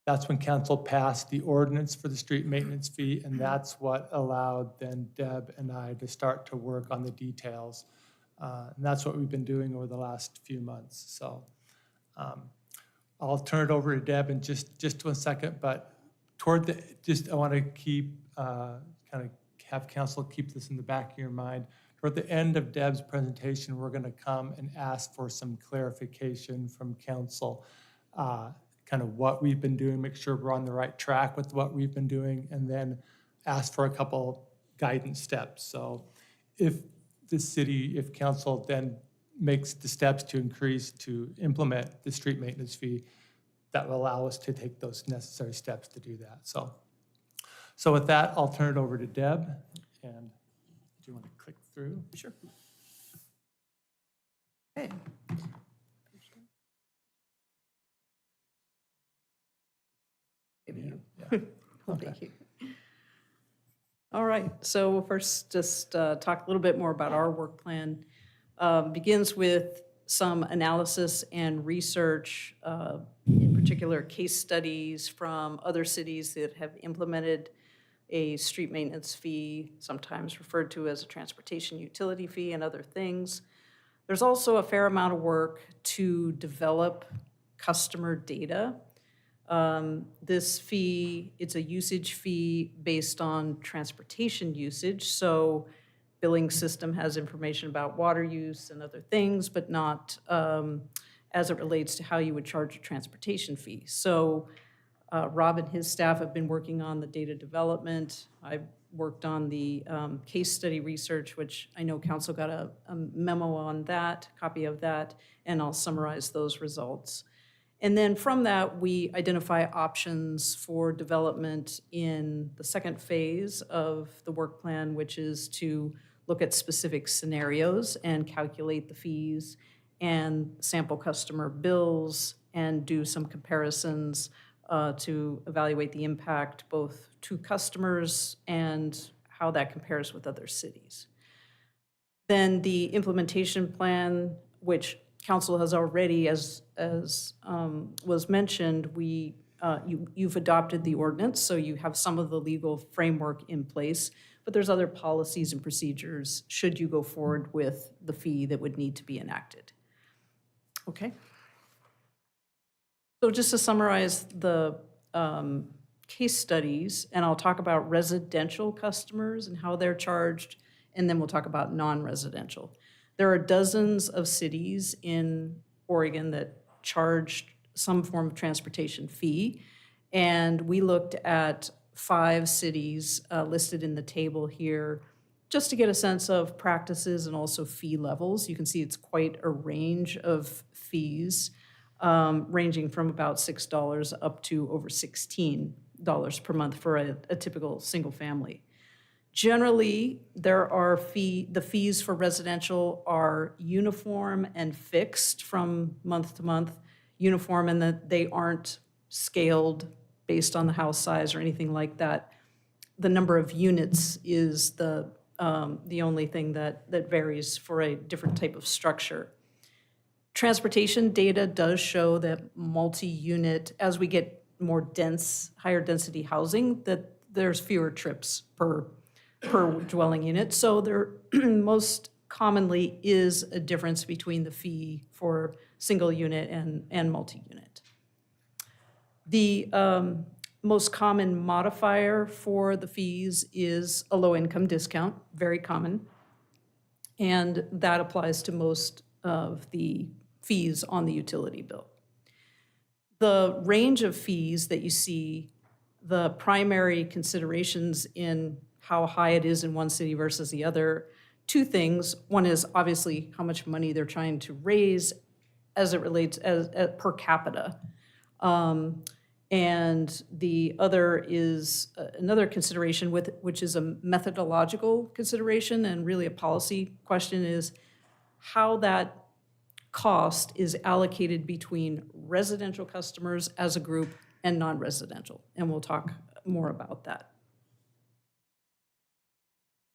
that's when council passed the ordinance for the street maintenance fee, and that's what allowed then Deb and I to start to work on the details. And that's what we've been doing over the last few months. So I'll turn it over to Deb in just 1 second, but I want to keep, kind of have council keep this in the back of your mind. Toward the end of Deb's presentation, we're going to come and ask for some clarification from council, kind of what we've been doing, make sure we're on the right track with what we've been doing, and then ask for a couple guidance steps. So if council then makes the steps to implement the street maintenance fee, that will allow us to take those necessary steps to do that. So with that, I'll turn it over to Deb. And do you want to click through? Sure. Okay. Yeah. Okay. Thank you. All right, so we'll first just talk a little bit more about our work plan. Begins with some analysis and research, in particular case studies from other cities that have implemented a street maintenance fee, sometimes referred to as a transportation utility fee and other things. There's also a fair amount of work to develop customer data This fee, it's a usage fee based on transportation usage. So billing system has information about water use and other things, but not as it relates to how you would charge a transportation fee. So Rob and his staff have been working on the data development. I've worked on the case study research, which I know council got a memo on that, copy of that, and I'll summarize those results. And then from that, we identify options for development in the second phase of the work plan, which is to look at specific scenarios and calculate the fees and sample customer bills and do some comparisons to evaluate the impact both to customers and how that compares with other cities. Then the implementation plan, which council has already, as was mentioned, you've adopted the ordinance, so you have some of the legal framework in place, but there's other policies and procedures should you go forward with the fee that would need to be enacted. Okay. So just to summarize the case studies, and I'll talk about residential customers and how they're charged, and then we'll talk about non-residential. There are dozens of cities in Oregon that charge some form of transportation fee, and we looked at 5 cities listed in the table here just to get a sense of practices and also fee levels. You can see it's quite a range of fees, ranging from about $6 up to over $16 per month for a typical single family. Generally, the fees for residential are uniform and fixed from month to month, uniform in that they aren't scaled based on the house size or anything like that. The number of units is the only thing that varies for a different type of structure. Transportation data does show that multi-unit, as we get more dense, higher density housing, that there's fewer trips per dwelling unit. So there most commonly is a difference between the fee for single unit and multi-unit. The most common modifier for the fees is a low-income discount, very common, and that applies to most of the fees on the utility bill. The range of fees that you see, the primary considerations in how high it is in one city versus the other, 2 things. One is obviously how much money they're trying to raise as it relates as per capita. And the other is another consideration which is a methodological consideration and really a policy question, is how that cost is allocated between residential customers as a group and non-residential. And we'll talk more about that.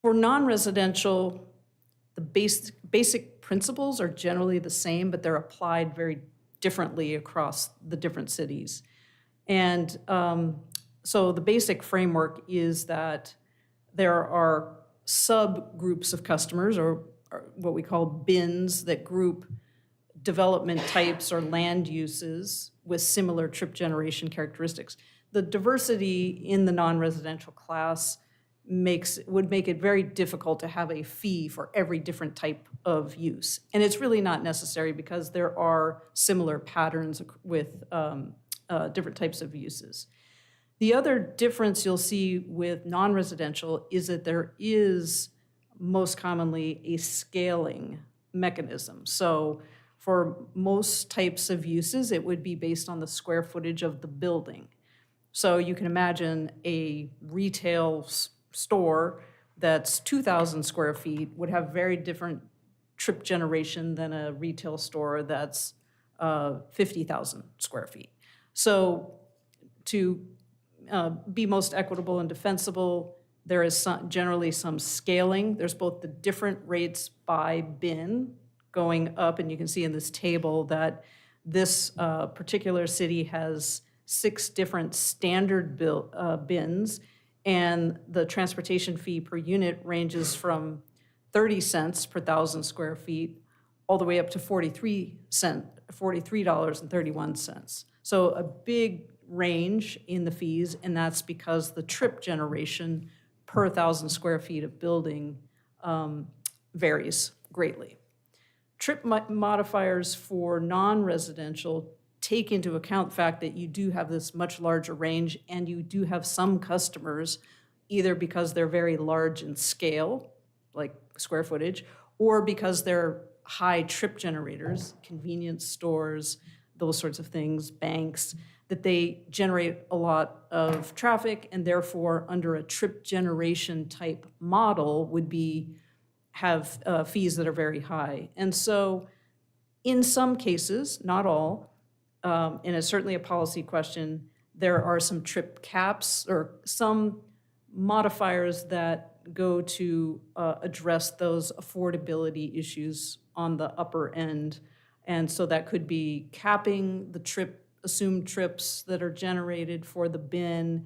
For non-residential, the basic principles are generally the same, but they're applied very differently across the different cities. And so the basic framework is that there are subgroups of customers, or what we call bins, that group development types or land uses with similar trip generation characteristics. The diversity in the non-residential class would make it very difficult to have a fee for every different type of use. And it's really not necessary because there are similar patterns with different types of uses. The other difference you'll see with non-residential is that there is most commonly a scaling mechanism. So for most types of uses, it would be based on the square footage of the building. So you can imagine a retail store that's 2,000 square feet would have very different trip generation than a retail store that's 50,000 square feet. So to be most equitable and defensible, there is generally some scaling. There's both the different rates by bin going up, and you can see in this table that this particular city has 6 different standard bins, and the transportation fee per unit ranges from 30 cents per 1,000 square feet all the way up to $43.31. So a big range in the fees, and that's because the trip generation per 1,000 square feet of building varies greatly. Trip modifiers for non-residential take into account the fact that you do have this much larger range, and you do have some customers, either because they're very large in scale, like square footage, or because they're high trip generators, convenience stores, those sorts of things, banks, that they generate a lot of traffic, and therefore under a trip generation type model would have fees that are very high. And so in some cases, not all, and it's certainly a policy question, there are some trip caps or some modifiers that go to address those affordability issues on the upper end. And so that could be capping the assumed trips that are generated for the bin,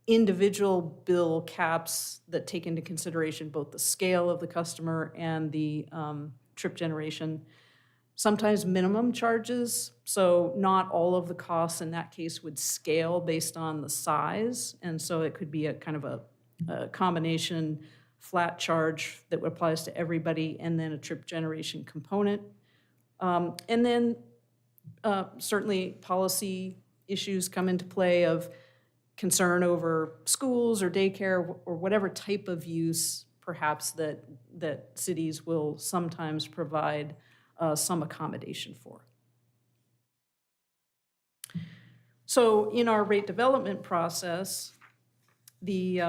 individual bill caps that take into consideration both the scale of the customer and the trip generation. Sometimes minimum charges, so not all of the costs in that case would scale based on the size, and so it could be a kind of a combination flat charge that applies to everybody, and then a trip generation component. And then certainly policy issues come into play of concern over schools or daycare or whatever type of use perhaps that cities will sometimes provide some accommodation for. So in our rate development process, the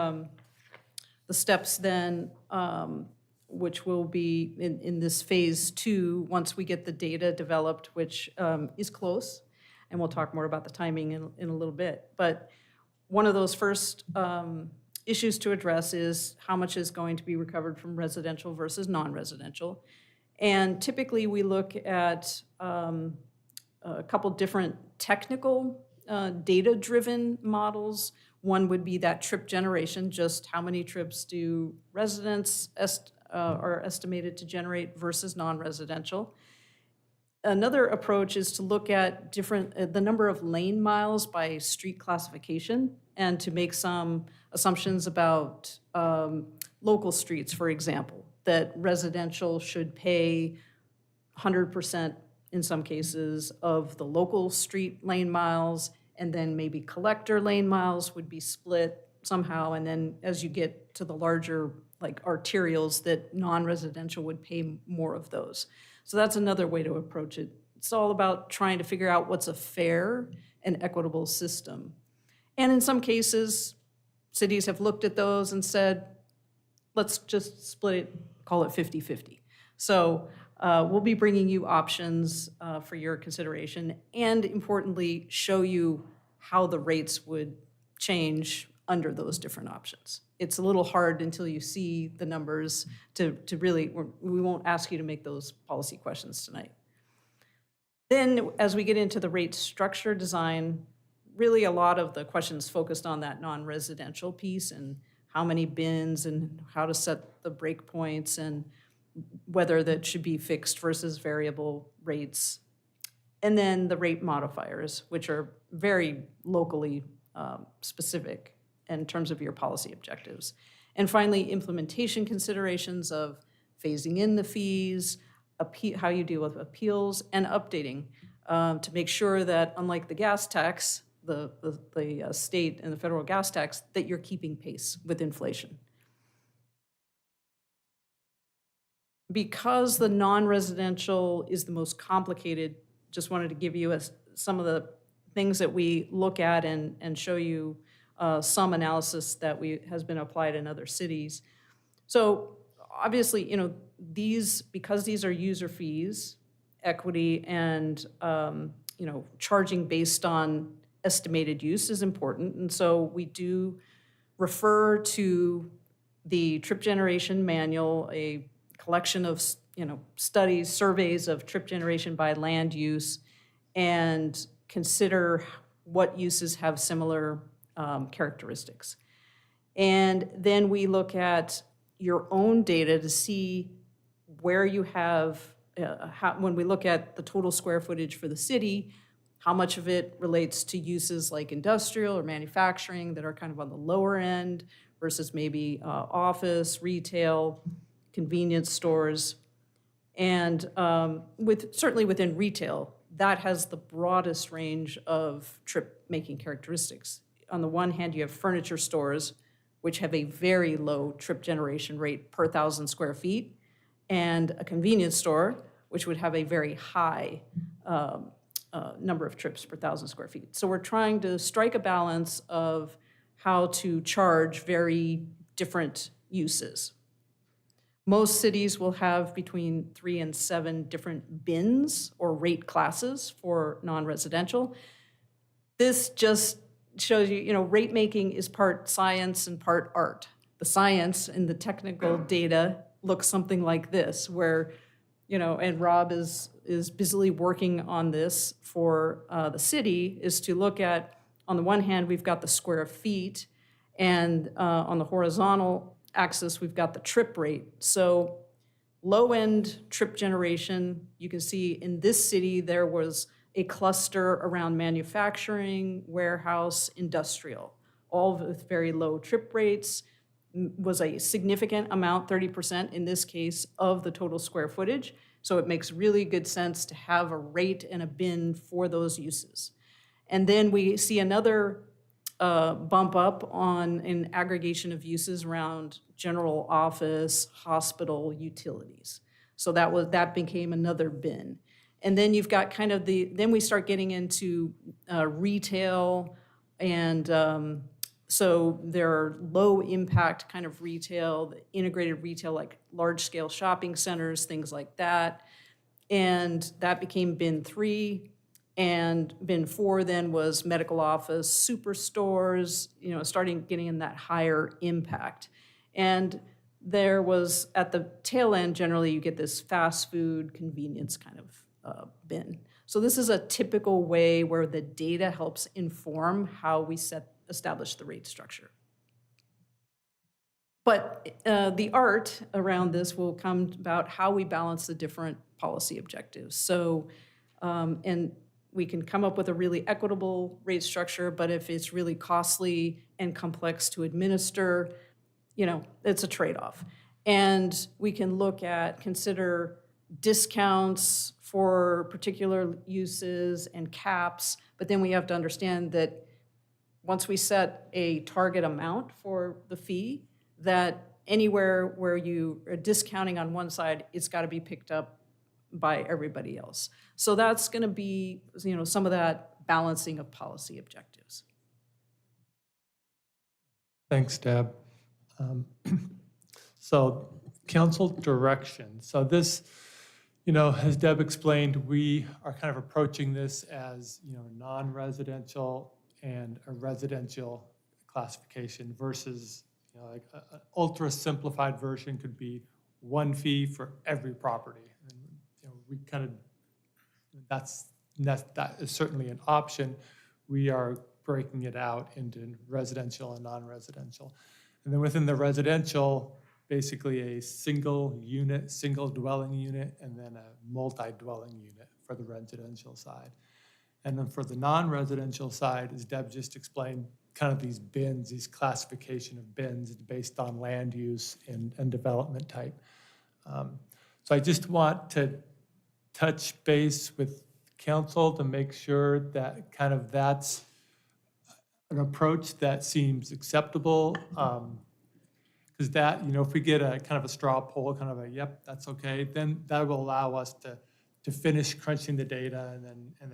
steps then, which will be in this phase 2, once we get the data developed, which is close, and we'll talk more about the timing in a little bit. But one of those first issues to address is how much is going to be recovered from residential versus non-residential. And typically we look at a couple different technical data-driven models. One would be that trip generation, just how many trips do residents are estimated to generate versus non-residential. Another approach is to look at the number of lane miles by street classification and to make some assumptions about local streets, for example, that residential should pay 100% in some cases of the local street lane miles, and then maybe collector lane miles would be split somehow, and then as you get to the larger like arterials, that non-residential would pay more of those. So that's another way to approach it. It's all about trying to figure out what's a fair and equitable system. And in some cases, cities have looked at those and said, let's just split it, call it 50-50. So we'll be bringing you options for your consideration, and importantly, show you how the rates would change under those different options. It's a little hard until you see the numbers to really, we won't ask you to make those policy questions tonight. Then as we get into the rate structure design, really a lot of the questions focused on that non-residential piece and how many bins and how to set the breakpoints and whether that should be fixed versus variable rates. And then the rate modifiers, which are very locally specific in terms of your policy objectives. And finally, implementation considerations of phasing in the fees, how you deal with appeals, and updating to make sure that, unlike the gas tax, the state and the federal gas tax, that you're keeping pace with inflation. Because the non-residential is the most complicated, just wanted to give you some of the things that we look at and show you some analysis that has been applied in other cities. So obviously, because these are user fees, equity and charging based on estimated use is important. And so we do refer to the trip generation manual, a collection of studies, surveys of trip generation by land use, and consider what uses have similar characteristics. And then we look at your own data to see where you have, when we look at the total square footage for the city, how much of it relates to uses like industrial or manufacturing that are kind of on the lower end versus maybe office, retail, convenience stores. And certainly within retail, that has the broadest range of trip-making characteristics. On the one hand, you have furniture stores, which have a very low trip generation rate per 1,000 square feet, and a convenience store, which would have a very high number of trips per 1,000 square feet. So we're trying to strike a balance of how to charge very different uses. Most cities will have between 3 and 7 different bins or rate classes for non-residential. This just shows you, rate making is part science and part art. The science and the technical data look something like this, where, and Rob is busily working on this for the city, is to look at, on the one hand, we've got the square feet, and on the horizontal axis, we've got the trip rate. So low-end trip generation, you can see in this city, there was a cluster around manufacturing, warehouse, industrial, all with very low trip rates, was a significant amount, 30% in this case, of the total square footage. So it makes really good sense to have a rate and a bin for those uses. And then we see another bump up on an aggregation of uses around general office, hospital, utilities. So that became another bin. And then you've got kind of then we start getting into retail, and so there are low impact kind of retail, the integrated retail like large scale shopping centers, things like that. And that became bin 3. And bin 4 then was medical office, superstores, starting getting in that higher impact. And there was, at the tail end, generally you get this fast food convenience kind of bin. So this is a typical way where the data helps inform how we establish the rate structure. But the art around this will come about how we balance the different policy objectives. So, and we can come up with a really equitable rate structure, but if it's really costly and complex to administer, it's a trade-off. And we can consider discounts for particular uses and caps, but then we have to understand that once we set a target amount for the fee, that anywhere where you are discounting on one side, it's got to be picked up by everybody else. So that's going to be, some of that balancing of policy objectives. Thanks, Deb. So council direction. So this, as Deb explained, we are kind of approaching this as, non-residential and a residential classification versus, like an ultra simplified version could be one fee for every property. And, we kind of, that is certainly an option. We are breaking it out into residential and non-residential. And then within the residential, basically a single dwelling unit, and then a multi-dwelling unit for the residential side. And then for the non-residential side, as Deb just explained, kind of these bins, these classification of bins based on land use and development type. So I just want to touch base with council to make sure that kind of that's an approach that seems acceptable. Because that, if we get a kind of a straw poll, kind of a, yep, that's okay, then that will allow us to finish crunching the data, and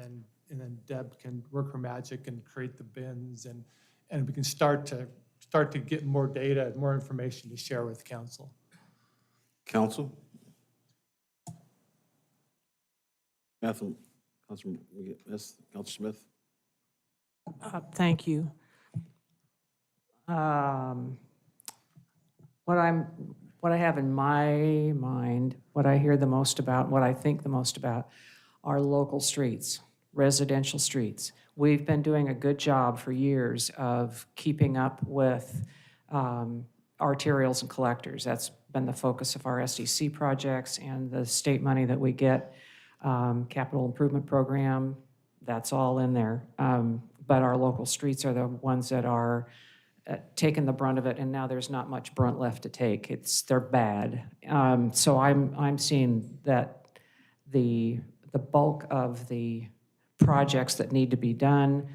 then Deb can work her magic and create the bins, and we can start to get more data and more information to share with council. Council? Councilor Smith? Thank you. What I have in my mind, what I hear the most about, what I think the most about, are local streets, residential streets. We've been doing a good job for years of keeping up with arterials and collectors. That's been the focus of our SDC projects and the state money that we get, capital improvement program. That's all in there. But our local streets are the ones that are taking the brunt of it, and now there's not much brunt left to take. They're bad. So I'm seeing that the bulk of the projects that need to be done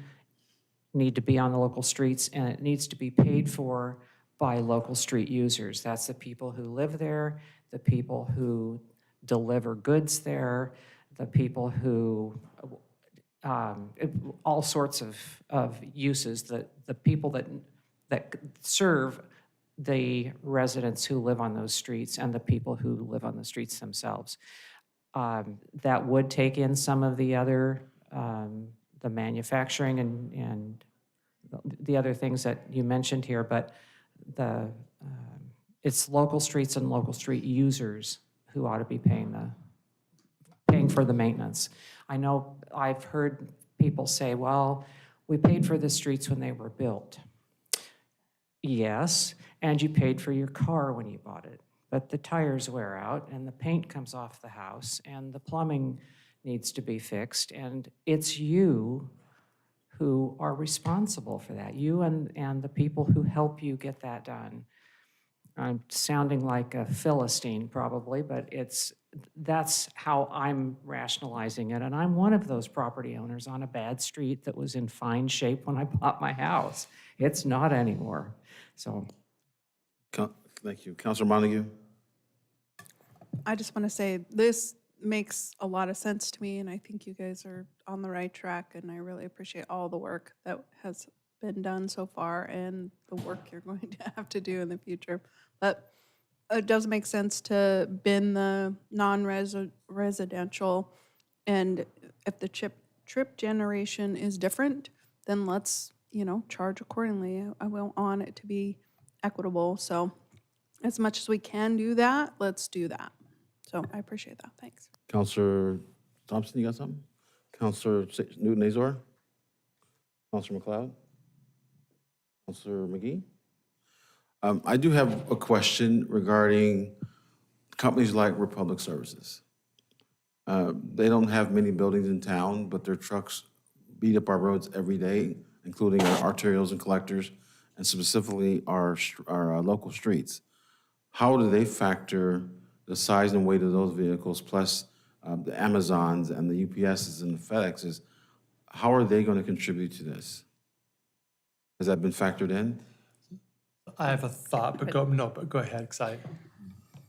need to be on the local streets, and it needs to be paid for by local street users. That's the people who live there, the people who deliver goods there, the people who, all sorts of uses, the people that serve the residents who live on those streets and the people who live on the streets themselves. That would take in some of the other, the manufacturing and the other things that you mentioned here, but it's local streets and local street users who ought to be paying for the maintenance. I know I've heard people say, well, we paid for the streets when they were built. Yes, and you paid for your car when you bought it, but the tires wear out and the paint comes off the house and the plumbing needs to be fixed, and it's you who are responsible for that, you and the people who help you get that done. I'm sounding like a Philistine probably, but that's how I'm rationalizing it, and I'm one of those property owners on a bad street that was in fine shape when I bought my house. It's not anymore, so. Thank you. Councilor Montague? I just want to say this makes a lot of sense to me, and I think you guys are on the right track, and I really appreciate all the work that has been done so far and the work you're going to have to do in the future. But it does make sense to bin the non-residential, and if the trip generation is different, then let's, charge accordingly. I want it to be equitable, so as much as we can do that, let's do that. So I appreciate that. Thanks. Councilor Thompson, you got something? Councilor Newton Azor? Councilor McLeod? Councilor McGee? I do have a question regarding companies like Republic Services. They don't have many buildings in town, but their trucks beat up our roads every day, including our arterials and collectors, and specifically our local streets. How do they factor the size and weight of those vehicles, plus the Amazons and the UPSs and the FedExes? How are they going to contribute to this? Has that been factored in? I have a thought, but go ahead, because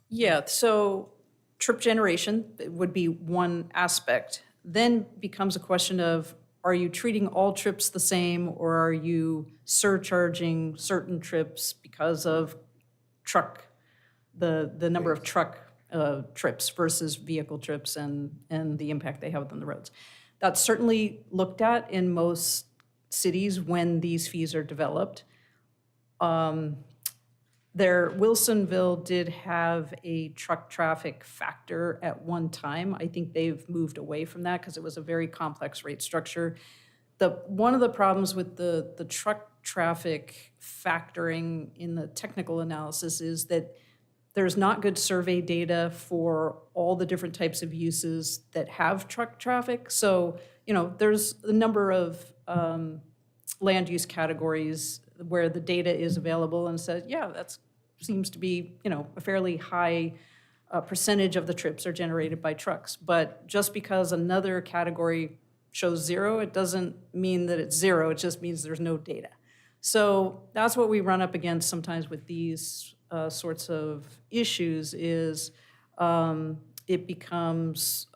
Yeah, so trip generation would be one aspect. Then becomes a question of, are you treating all trips the same, or are you surcharging certain trips because of the number of truck trips versus vehicle trips and the impact they have on the roads? That's certainly looked at in most cities when these fees are developed. Wilsonville did have a truck traffic factor at one time. I think they've moved away from that because it was a very complex rate structure. One of the problems with the truck traffic factoring in the technical analysis is that there's not good survey data for all the different types of uses that have truck traffic. So, there's a number of land use categories where the data is available and says, yeah, that seems to be, a fairly high percentage of the trips are generated by trucks. But just because another category shows zero, it doesn't mean that it's zero. It just means there's no data. So that's what we run up against sometimes with these sorts of issues is it becomes,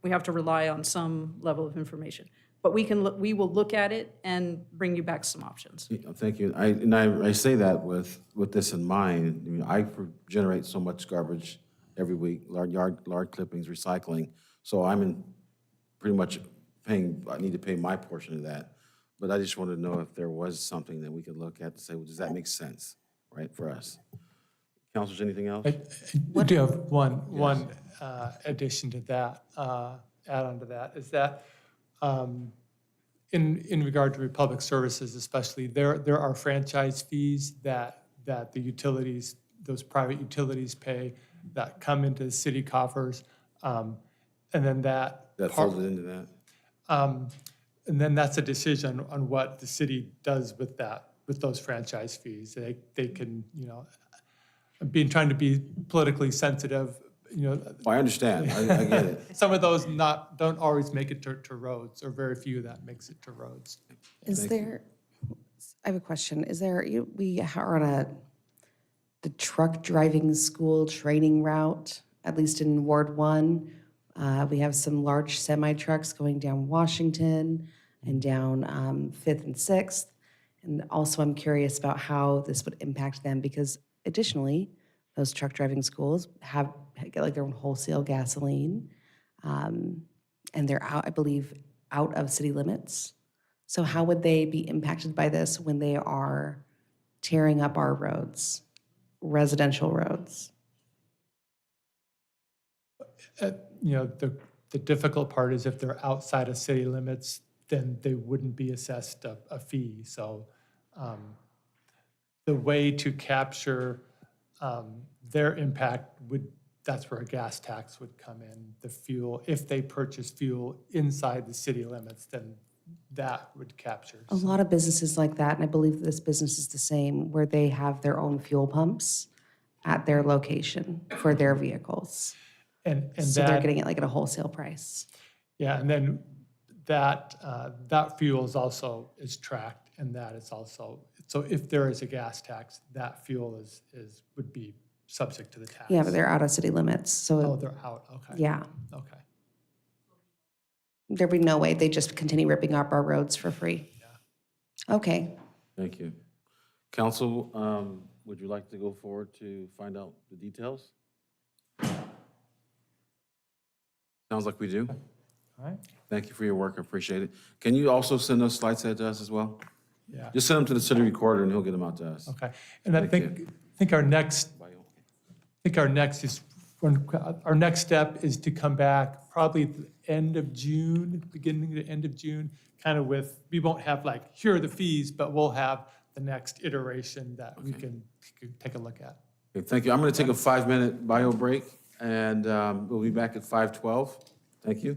we have to rely on some level of information. But we will look at it and bring you back some options. Thank you. I say that with this in mind. I generate so much garbage every week, large clippings, recycling. So I'm pretty much I need to pay my portion of that. But I just wanted to know if there was something that we could look at to say, well, does that make sense, right, for us? Councilors, anything else? I do have one addition to that, add on to that, is that in regard to Republic Services especially, there are franchise fees that the utilities, those private utilities pay that come into city coffers. And then that folded into that? And then that's a decision on what the city does with that, with those franchise fees. They can, trying to be politically sensitive, I understand. I get it. some of those don't always make it to roads, or very few that makes it to roads. Is there, I have a question. Is there, we are on the truck driving school training route, at least in Ward 1. We have some large semi trucks going down Washington and down 5th and 6th. And also I'm curious about how this would impact them, because additionally, those truck driving schools get like their own wholesale gasoline. And they're out, I believe, out of city limits. So how would they be impacted by this when they are tearing up our roads, residential roads? The difficult part is if they're outside of city limits, then they wouldn't be assessed a fee. So the way to capture their impact that's where a gas tax would come in. The fuel, if they purchase fuel inside the city limits, then that would capture. A lot of businesses like that, and I believe this business is the same, where they have their own fuel pumps at their location for their vehicles. And So they're getting it like at a wholesale price. Yeah, and then that fuel is tracked, and that is also, so if there is a gas tax, that fuel would be subject to the tax. Yeah, but they're out of city limits, so. Oh, they're out, okay. Yeah, Okay. there'd be no way they just continue ripping up our roads for free. Yeah. Okay. Thank you. Council, would you like to go forward to find out the details? Sounds like we do. All right. Thank you for your work. I appreciate it. Can you also send those slides to us as well? Yeah. Just send them to the city recorder and he'll get them out to us. Okay. And I Thank think our next step is to come back probably at the end of June, beginning to end of June, kind of we won't have like, here are the fees, but we'll have the next iteration that we can take a look at. Okay, thank you. I'm going to take a 5-minute bio break and we'll be back at 5:12. Thank you.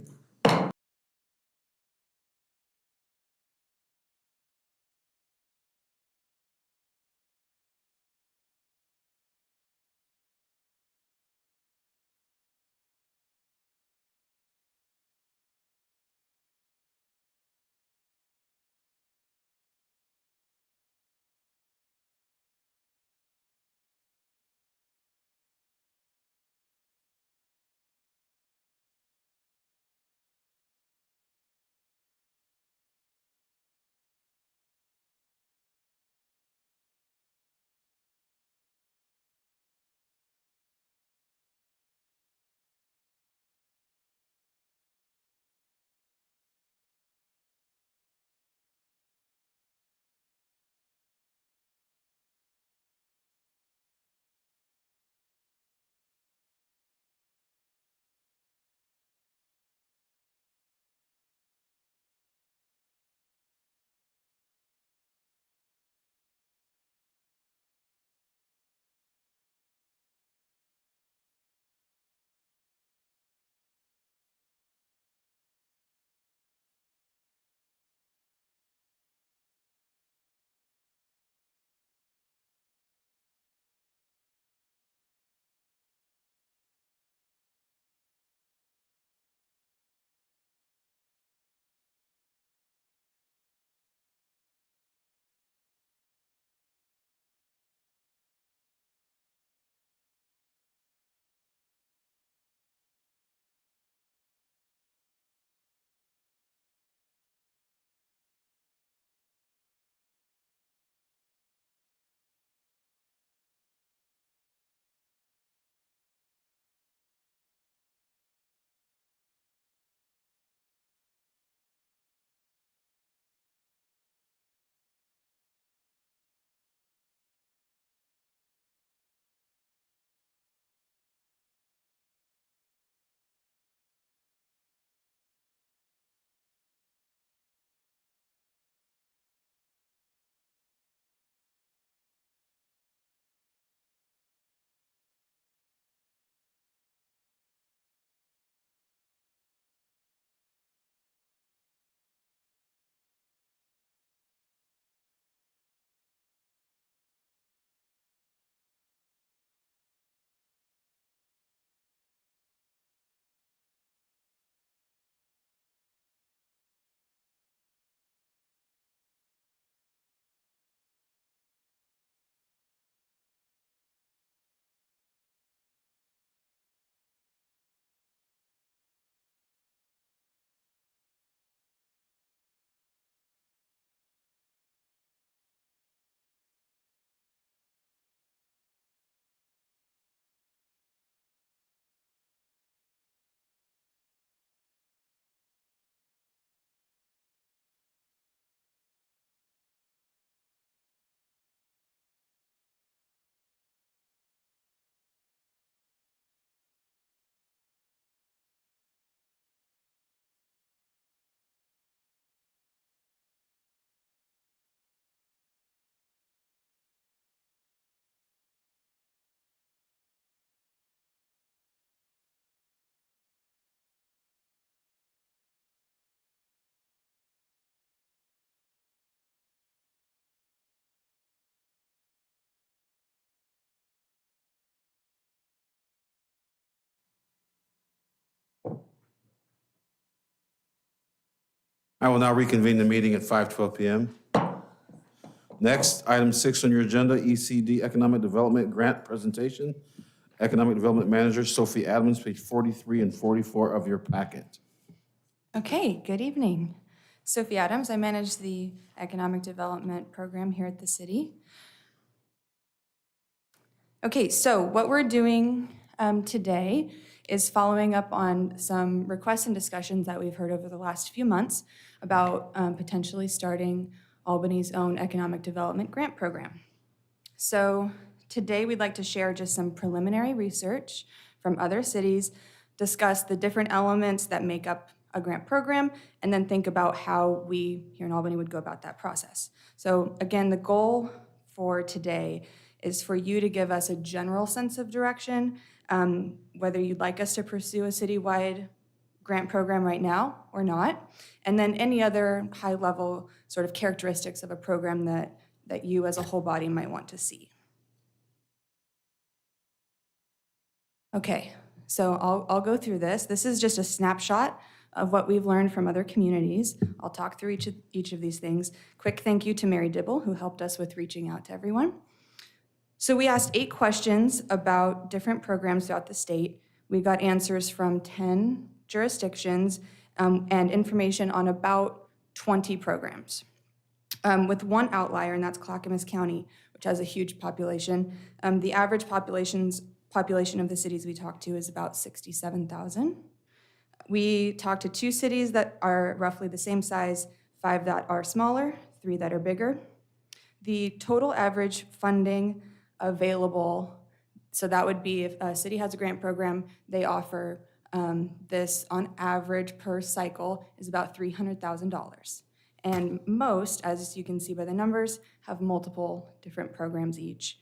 I will now reconvene the meeting at 5:12 PM. Next, item 6 on your agenda, ECD Economic Development Grant Presentation. Economic Development Manager Sophie Adams, page 43 and 44 of your packet. Okay, good evening. Sophie Adams, I manage the Economic Development Program here at the city. Okay, so what we're doing today is following up on some requests and discussions that we've heard over the last few months about potentially starting Albany's own economic development grant program. So today we'd like to share just some preliminary research from other cities, discuss the different elements that make up a grant program, and then think about how we here in Albany would go about that process. So again, the goal for today is for you to give us a general sense of direction, whether you'd like us to pursue a citywide grant program right now or not, and then any other high-level sort of characteristics of a program that you as a whole body might want to see. Okay, so I'll go through this. This is just a snapshot of what we've learned from other communities. I'll talk through each of these things. Quick thank you to Mary Dibble, who helped us with reaching out to everyone. So we asked 8 questions about different programs throughout the state. We got answers from 10 jurisdictions and information on about 20 programs, with one outlier, and that's Clackamas County, which has a huge population. The average population of the cities we talked to is about 67,000. We talked to 2 cities that are roughly the same size, 5 that are smaller, 3 that are bigger. The total average funding available, so that would be if a city has a grant program, they offer this on average per cycle is about $300,000. And most, as you can see by the numbers, have multiple different programs each.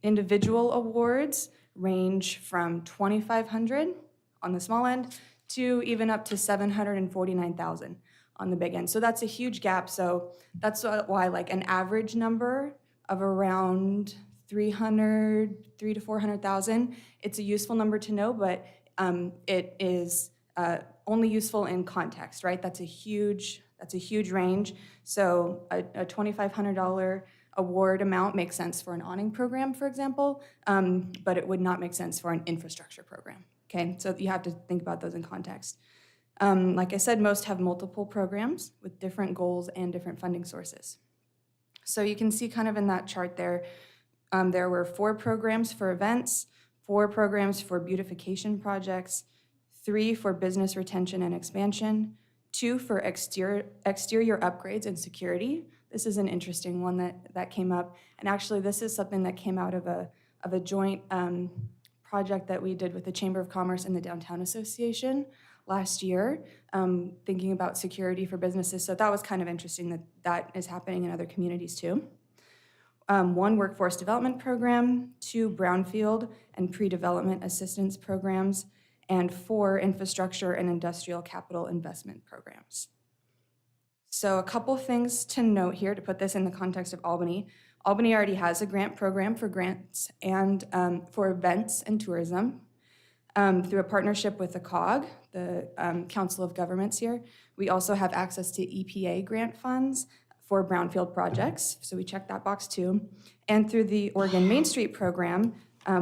Individual awards range from $2,500 on the small end to even up to $749,000 on the big end. So that's a huge gap. So that's why like an average number of around $300,000 to $400,000, it's a useful number to know, but it is only useful in context, right? That's a huge range. So a $2,500 award amount makes sense for an awning program, for example, but it would not make sense for an infrastructure program, okay? So you have to think about those in context. Like I said, most have multiple programs with different goals and different funding sources. So you can see kind of in that chart there, there were 4 programs for events, 4 programs for beautification projects, 3 for business retention and expansion, 2 for exterior upgrades and security. This is an interesting one that came up. And actually, this is something that came out of a joint project that we did with the Chamber of Commerce and the Downtown Association last year, thinking about security for businesses. So that was kind of interesting that is happening in other communities too. 1 workforce development program, 2 brownfield and pre-development assistance programs, and 4 infrastructure and industrial capital investment programs. So a couple things to note here to put this in the context of Albany. Albany already has a grant program for grants and for events and tourism through a partnership with the COG, the Council of Governments here. We also have access to EPA grant funds for brownfield projects, so we check that box too. And through the Oregon Main Street program,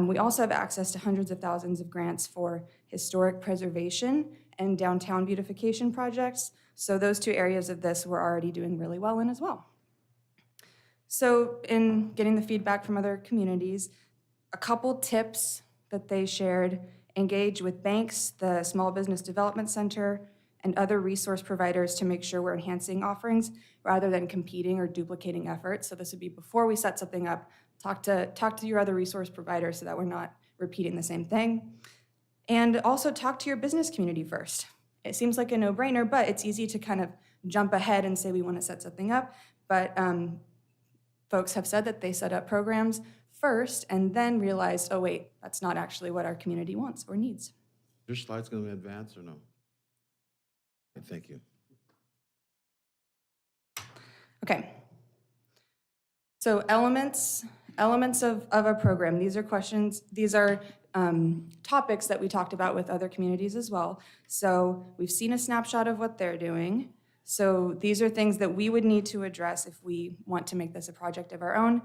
we also have access to hundreds of thousands of grants for historic preservation and downtown beautification projects. So those 2 areas of this we're already doing really well in as well. So in getting the feedback from other communities, a couple tips that they shared: engage with banks, the Small Business Development Center, and other resource providers to make sure we're enhancing offerings rather than competing or duplicating efforts. So this would be before we set something up, talk to your other resource providers so that we're not repeating the same thing. And also talk to your business community first. It seems like a no-brainer, but it's easy to kind of jump ahead and say we want to set something up. But folks have said that they set up programs first and then realized, oh wait, that's not actually what our community wants or needs. Your slide's going to advance or no? Okay, thank you. Okay. So elements of a program. These are questions, these are topics that we talked about with other communities as well. So we've seen a snapshot of what they're doing. So these are things that we would need to address if we want to make this a project of our own.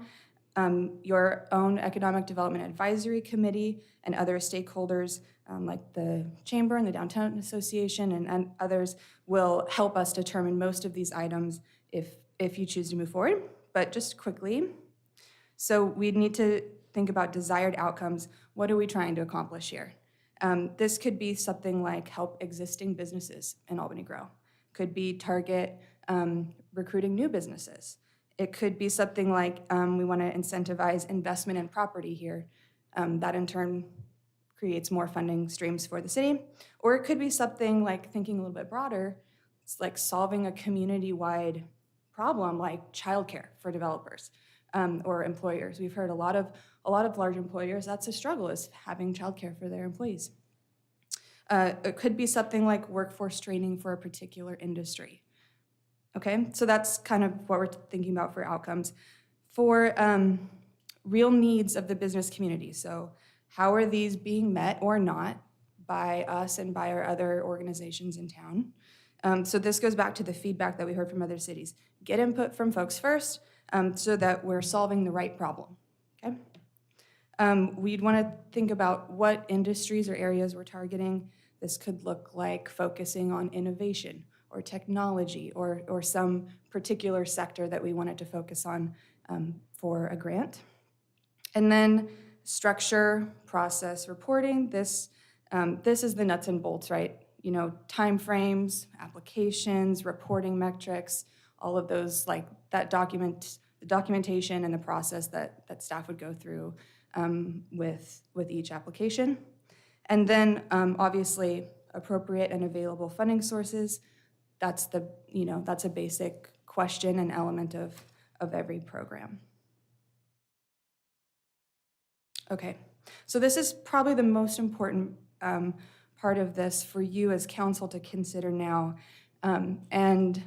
Your own Economic Development Advisory Committee and other stakeholders like the Chamber and the Downtown Association and others will help us determine most of these items if you choose to move forward. But just quickly, so we need to think about desired outcomes. What are we trying to accomplish here? This could be something like help existing businesses in Albany grow. Could be target recruiting new businesses. It could be something like we want to incentivize investment in property here. That in turn creates more funding streams for the city. Or it could be something like thinking a little bit broader. It's like solving a community-wide problem like childcare for developers or employers. We've heard a lot of large employers, that's a struggle, is having childcare for their employees. It could be something like workforce training for a particular industry. Okay, so that's kind of what we're thinking about for outcomes. For real needs of the business community, so how are these being met or not by us and by our other organizations in town? So this goes back to the feedback that we heard from other cities. Get input from folks first so that we're solving the right problem, okay? We'd want to think about what industries or areas we're targeting. This could look like focusing on innovation or technology or some particular sector that we wanted to focus on for a grant. And then structure, process, reporting. This is the nuts and bolts, right? You know, timeframes, applications, reporting metrics, all of those, like that the documentation and the process that staff would go through with each application. And then obviously appropriate and available funding sources. That's a basic question and element of every program. Okay, so this is probably the most important part of this for you as council to consider now. And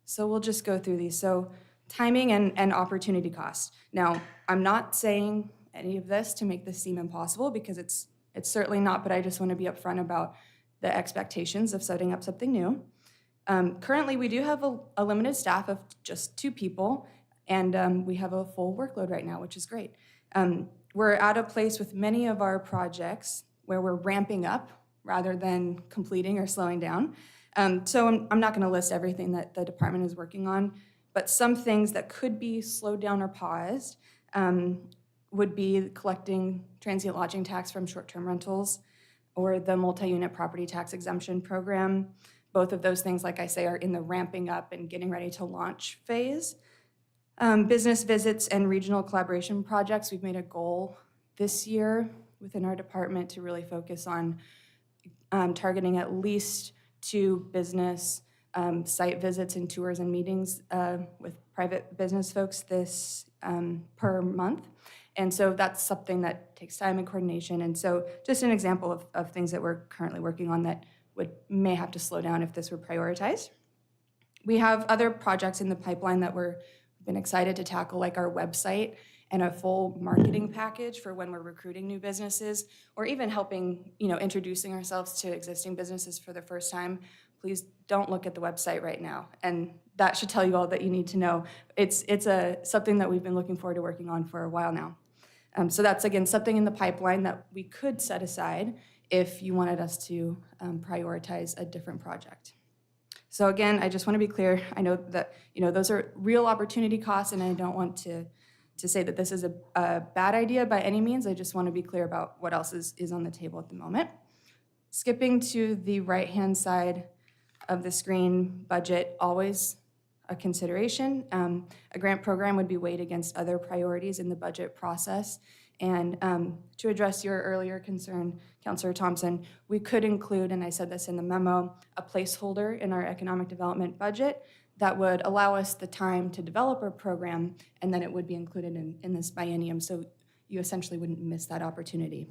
so we'll just go through these. So timing and opportunity cost. Now, I'm not saying any of this to make this seem impossible because it's certainly not, but I just want to be upfront about the expectations of setting up something new. Currently, we do have a limited staff of just 2 people, and we have a full workload right now, which is great. We're at a place with many of our projects where we're ramping up rather than completing or slowing down. So I'm not going to list everything that the department is working on, but some things that could be slowed down or paused would be collecting transient lodging tax from short-term rentals or the multi-unit property tax exemption program. Both of those things, like I say, are in the ramping up and getting ready to launch phase. Business visits and regional collaboration projects, we've made a goal this year within our department to really focus on targeting at least 2 business site visits and tours and meetings with private business folks per month. And so that's something that takes time and coordination. And so just an example of things that we're currently working on that may have to slow down if this were prioritized. We have other projects in the pipeline that we've been excited to tackle, like our website and a full marketing package for when we're recruiting new businesses, or even helping, introducing ourselves to existing businesses for the first time. Please don't look at the website right now. And that should tell you all that you need to know. It's something that we've been looking forward to working on for a while now. So that's, again, something in the pipeline that we could set aside if you wanted us to prioritize a different project. So again, I just want to be clear. I know that those are real opportunity costs, and I don't want to say that this is a bad idea by any means. I just want to be clear about what else is on the table at the moment. Skipping to the right-hand side of the screen, budget, always a consideration. A grant program would be weighed against other priorities in the budget process. And to address your earlier concern, Councilor Thompson, we could include, and I said this in the memo, a placeholder in our economic development budget that would allow us the time to develop our program, and then it would be included in this biennium, so you essentially wouldn't miss that opportunity.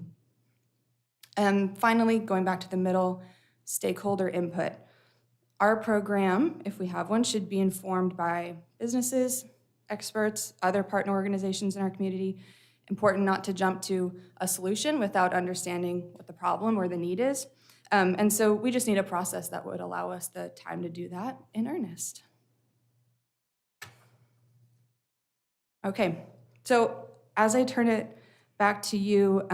And finally, going back to the middle, stakeholder input. Our program, if we have one, should be informed by businesses, experts, other partner organizations in our community. Important not to jump to a solution without understanding what the problem or the need is. And so we just need a process that would allow us the time to do that in earnest. Okay, so as I turn it back to you,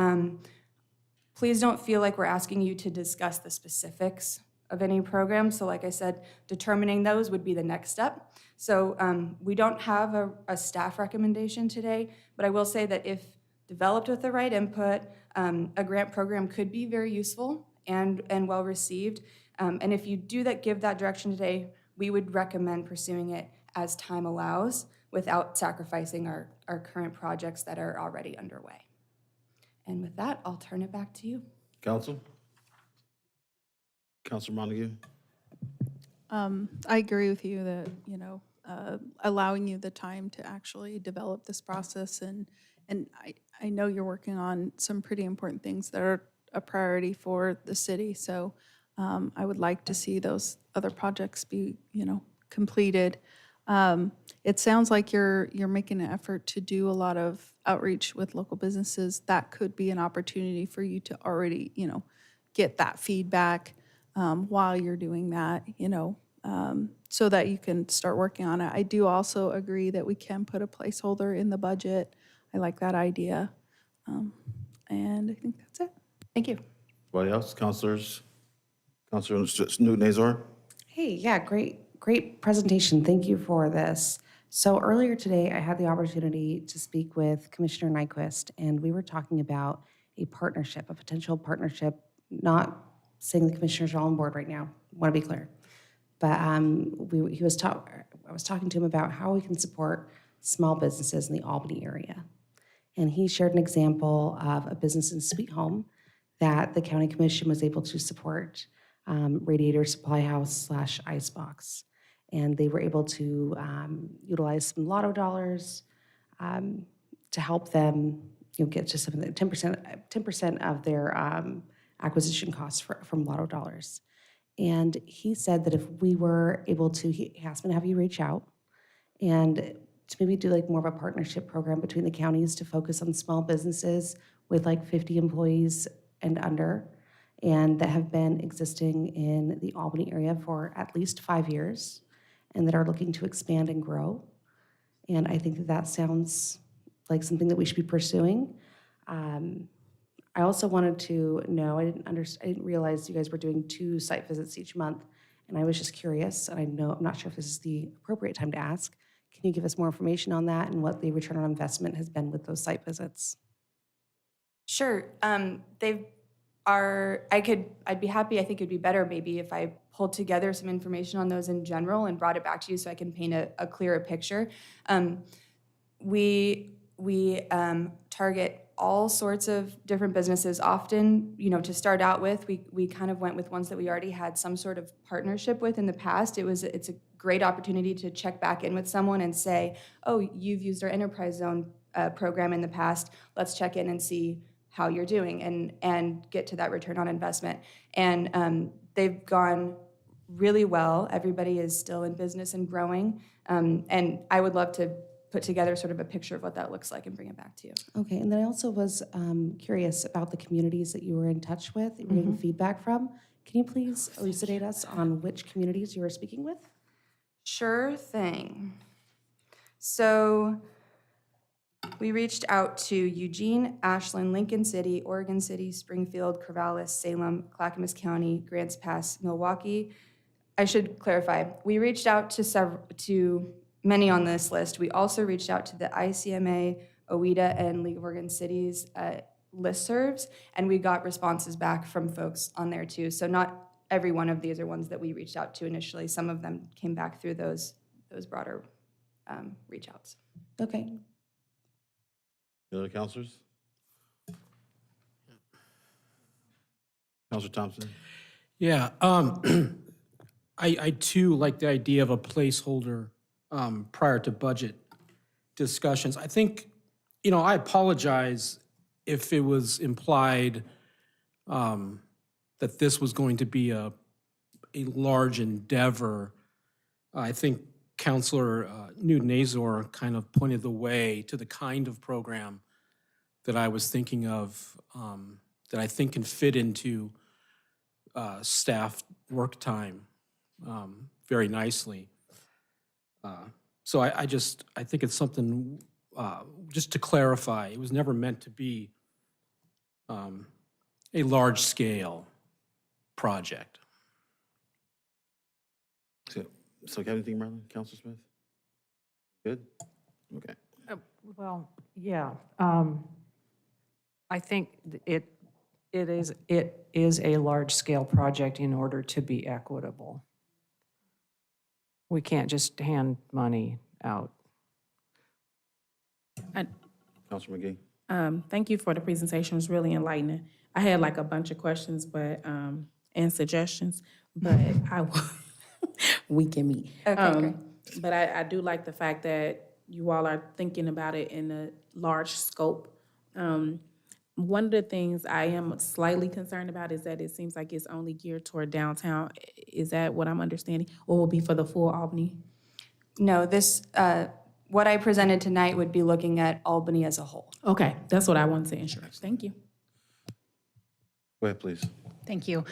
please don't feel like we're asking you to discuss the specifics of any program. So like I said, determining those would be the next step. So we don't have a staff recommendation today, but I will say that if developed with the right input, a grant program could be very useful and well received. And if you do give that direction today, we would recommend pursuing it as time allows without sacrificing our current projects that are already underway. And with that, I'll turn it back to you. Council? Councilor Montague? I agree with you that, allowing you the time to actually develop this process, and I know you're working on some pretty important things that are a priority for the city. So I would like to see those other projects be, completed. It sounds like you're making an effort to do a lot of outreach with local businesses. That could be an opportunity for you to already, get that feedback while you're doing that, so that you can start working on it. I do also agree that we can put a placeholder in the budget. I like that idea. And I think that's it. Thank you. Anybody else? Councilor Newton-Azor? Hey, yeah, great presentation. Thank you for this. So earlier today, I had the opportunity to speak with Commissioner Nyquist, and we were talking about a partnership, a potential partnership, not saying the commissioners are all on board right now, want to be clear. But I was talking to him about how we can support small businesses in the Albany area. And he shared an example of a business in Sweet Home that the county commission was able to support, Radiator Supply House / Icebox. And they were able to utilize some lotto dollars to help them get to some of the 10% of their acquisition costs from lotto dollars. And he said that if we were able to, he asked me to have you reach out and to maybe do like more of a partnership program between the counties to focus on small businesses with like 50 employees and under, and that have been existing in the Albany area for at least 5 years and that are looking to expand and grow. And I think that sounds like something that we should be pursuing. I also wanted to know, I didn't realize you guys were doing 2 site visits each month, and I was just curious, and I'm not sure if this is the appropriate time to ask. Can you give us more information on that and what the return on investment has been with those site visits? Sure. I'd be happy, I think it'd be better maybe if I pulled together some information on those in general and brought it back to you so I can paint a clearer picture. We target all sorts of different businesses. Often, to start out with, we kind of went with ones that we already had some sort of partnership with in the past. It's a great opportunity to check back in with someone and say, oh, you've used our Enterprise Zone program in the past. Let's check in and see how you're doing and get to that return on investment. And they've gone really well. Everybody is still in business and growing. And I would love to put together sort of a picture of what that looks like and bring it back to you. Okay, and then I also was curious about the communities that you were in touch with, that you were getting feedback from. Can you please elucidate us on which communities you were speaking with? Sure thing. So we reached out to Eugene, Ashland, Lincoln City, Oregon City, Springfield, Corvallis, Salem, Clackamas County, Grants Pass, Milwaukee. I should clarify, we reached out to many on this list. We also reached out to the ICMA, OEDA, and League of Oregon Cities listservs, and we got responses back from folks on there too. So not every one of these are ones that we reached out to initially. Some of them came back through those broader reach outs. Okay. Any other councilors? Councilor Thompson? Yeah, I too like the idea of a placeholder prior to budget discussions. I think, I apologize if it was implied that this was going to be a large endeavor. I think Councilor Newton-Azor kind of pointed the way to the kind of program that I was thinking of that I think can fit into staff work time very nicely. So I think it's something, just to clarify, it was never meant to be a large-scale project. So got anything, Marlon? Counselor Smith? Good? Okay. Well, yeah. I think it is a large-scale project in order to be equitable. We can't just hand money out. Counselor McGee? Thank you for the presentation. It was really enlightening. I had like a bunch of questions, but, and suggestions, but I will, we can meet. Okay, great. But I do like the fact that you all are thinking about it in a large scope. One of the things I am slightly concerned about is that it seems like it's only geared toward downtown. Is that what I'm understanding? Or will be for the full Albany? No, this, what I presented tonight would be looking at Albany as a whole. Okay, that's what I wanted to ensure. Thank you. Go ahead, please. Thank you.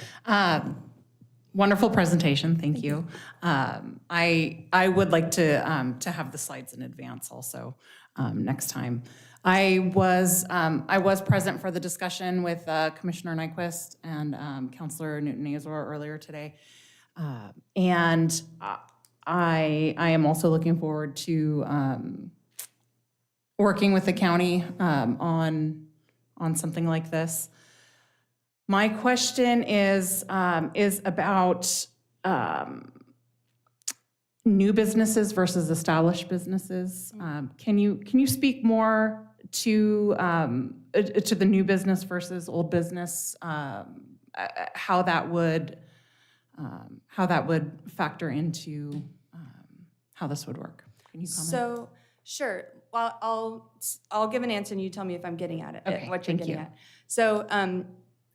Wonderful presentation, thank you. I would like to have the slides in advance also next time. I was present for the discussion with Commissioner Nyquist and Councilor Newton-Azor earlier today. And I am also looking forward to working with the county on something like this. My question is about new businesses versus established businesses. Can you speak more to the new business versus old business? How that would factor into how this would work? Can you comment? So, sure. Well, I'll give an answer and you tell me if I'm getting at it, Okay, what you're thank getting you. at. So,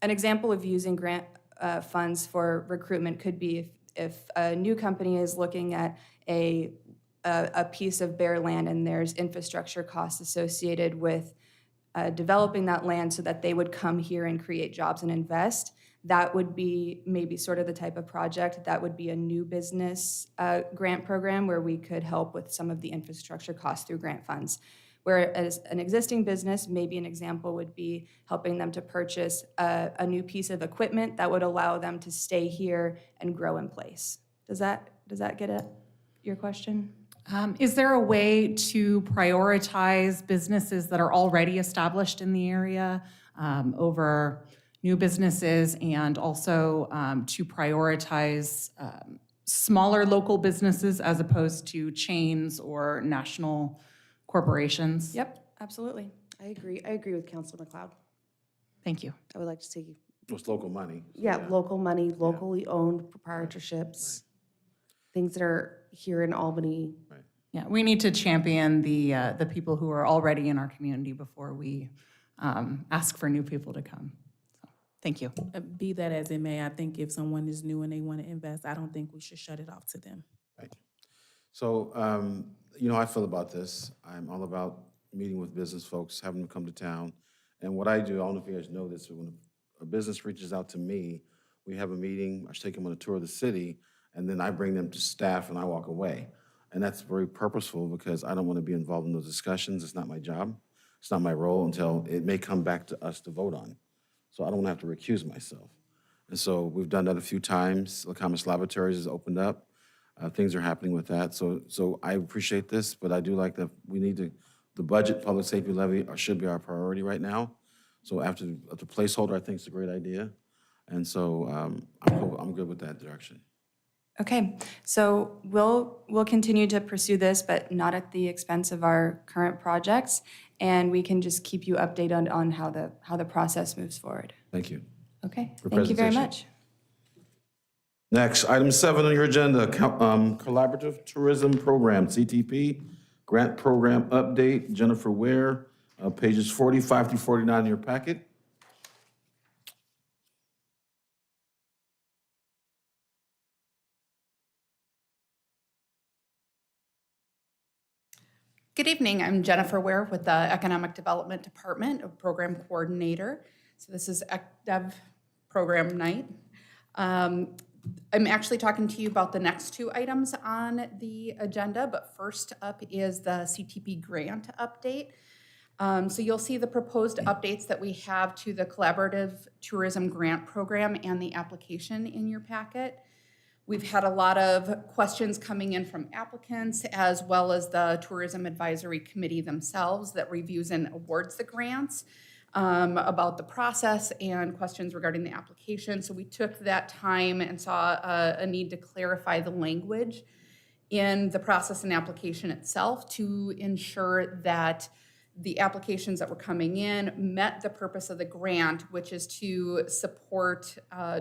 an example of using grant funds for recruitment could be if a new company is looking at a piece of bare land and there's infrastructure costs associated with developing that land so that they would come here and create jobs and invest. That would be maybe sort of the type of project that would be a new business grant program where we could help with some of the infrastructure costs through grant funds. Whereas an existing business, maybe an example would be helping them to purchase a new piece of equipment that would allow them to stay here and grow in place. Does that get at your question? Is there a way to prioritize businesses that are already established in the area over new businesses, and also to prioritize smaller local businesses as opposed to chains or national corporations? Yep, absolutely. I agree with Councilor McLeod. Thank you. I would like to see, It's local money. So yeah, local money, locally owned proprietorships, things that are here in Albany. Yeah, we need to champion the people who are already in our community before we ask for new people to come. So, thank you. Be that as it may, I think if someone is new and they want to invest, I don't think we should shut it off to them. Right. So, you know how I feel about this. I'm all about meeting with business folks, having them come to town. And what I do, I don't know if you guys know this, but when a business reaches out to me, we have a meeting, I take them on a tour of the city, and then I bring them to staff and I walk away. And that's very purposeful because I don't want to be involved in those discussions. It's not my job. It's not my role until it may come back to us to vote on. So I don't want to have to recuse myself. And so we've done that a few times. LaCommerce Laboratories has opened up. Things are happening with that. So I appreciate this, but I do like that we need to, the budget, public safety levy should be our priority right now. So after the placeholder, I think it's a great idea. And so I'm good with that direction. Okay, so we'll continue to pursue this, but not at the expense of our current projects, and we can just keep you updated on how the process moves forward. Thank you. Okay, For thank you very presentation. much. Next, item 7 on your agenda, Collaborative Tourism Program, CTP, Grant Program Update, Jennifer Ware, pages 45 through 49 in your packet. Good evening. I'm Jennifer Ware with the Economic Development Department, a program coordinator. So this is ECDEV program night. I'm actually talking to you about the next two items on the agenda, but first up is the CTP grant update. So you'll see the proposed updates that we have to the Collaborative Tourism Grant Program and the application in your packet. We've had a lot of questions coming in from applicants as well as the Tourism Advisory Committee themselves that reviews and awards the grants about the process and questions regarding the application. So we took that time and saw a need to clarify the language in the process and application itself to ensure that the applications that were coming in met the purpose of the grant, which is to support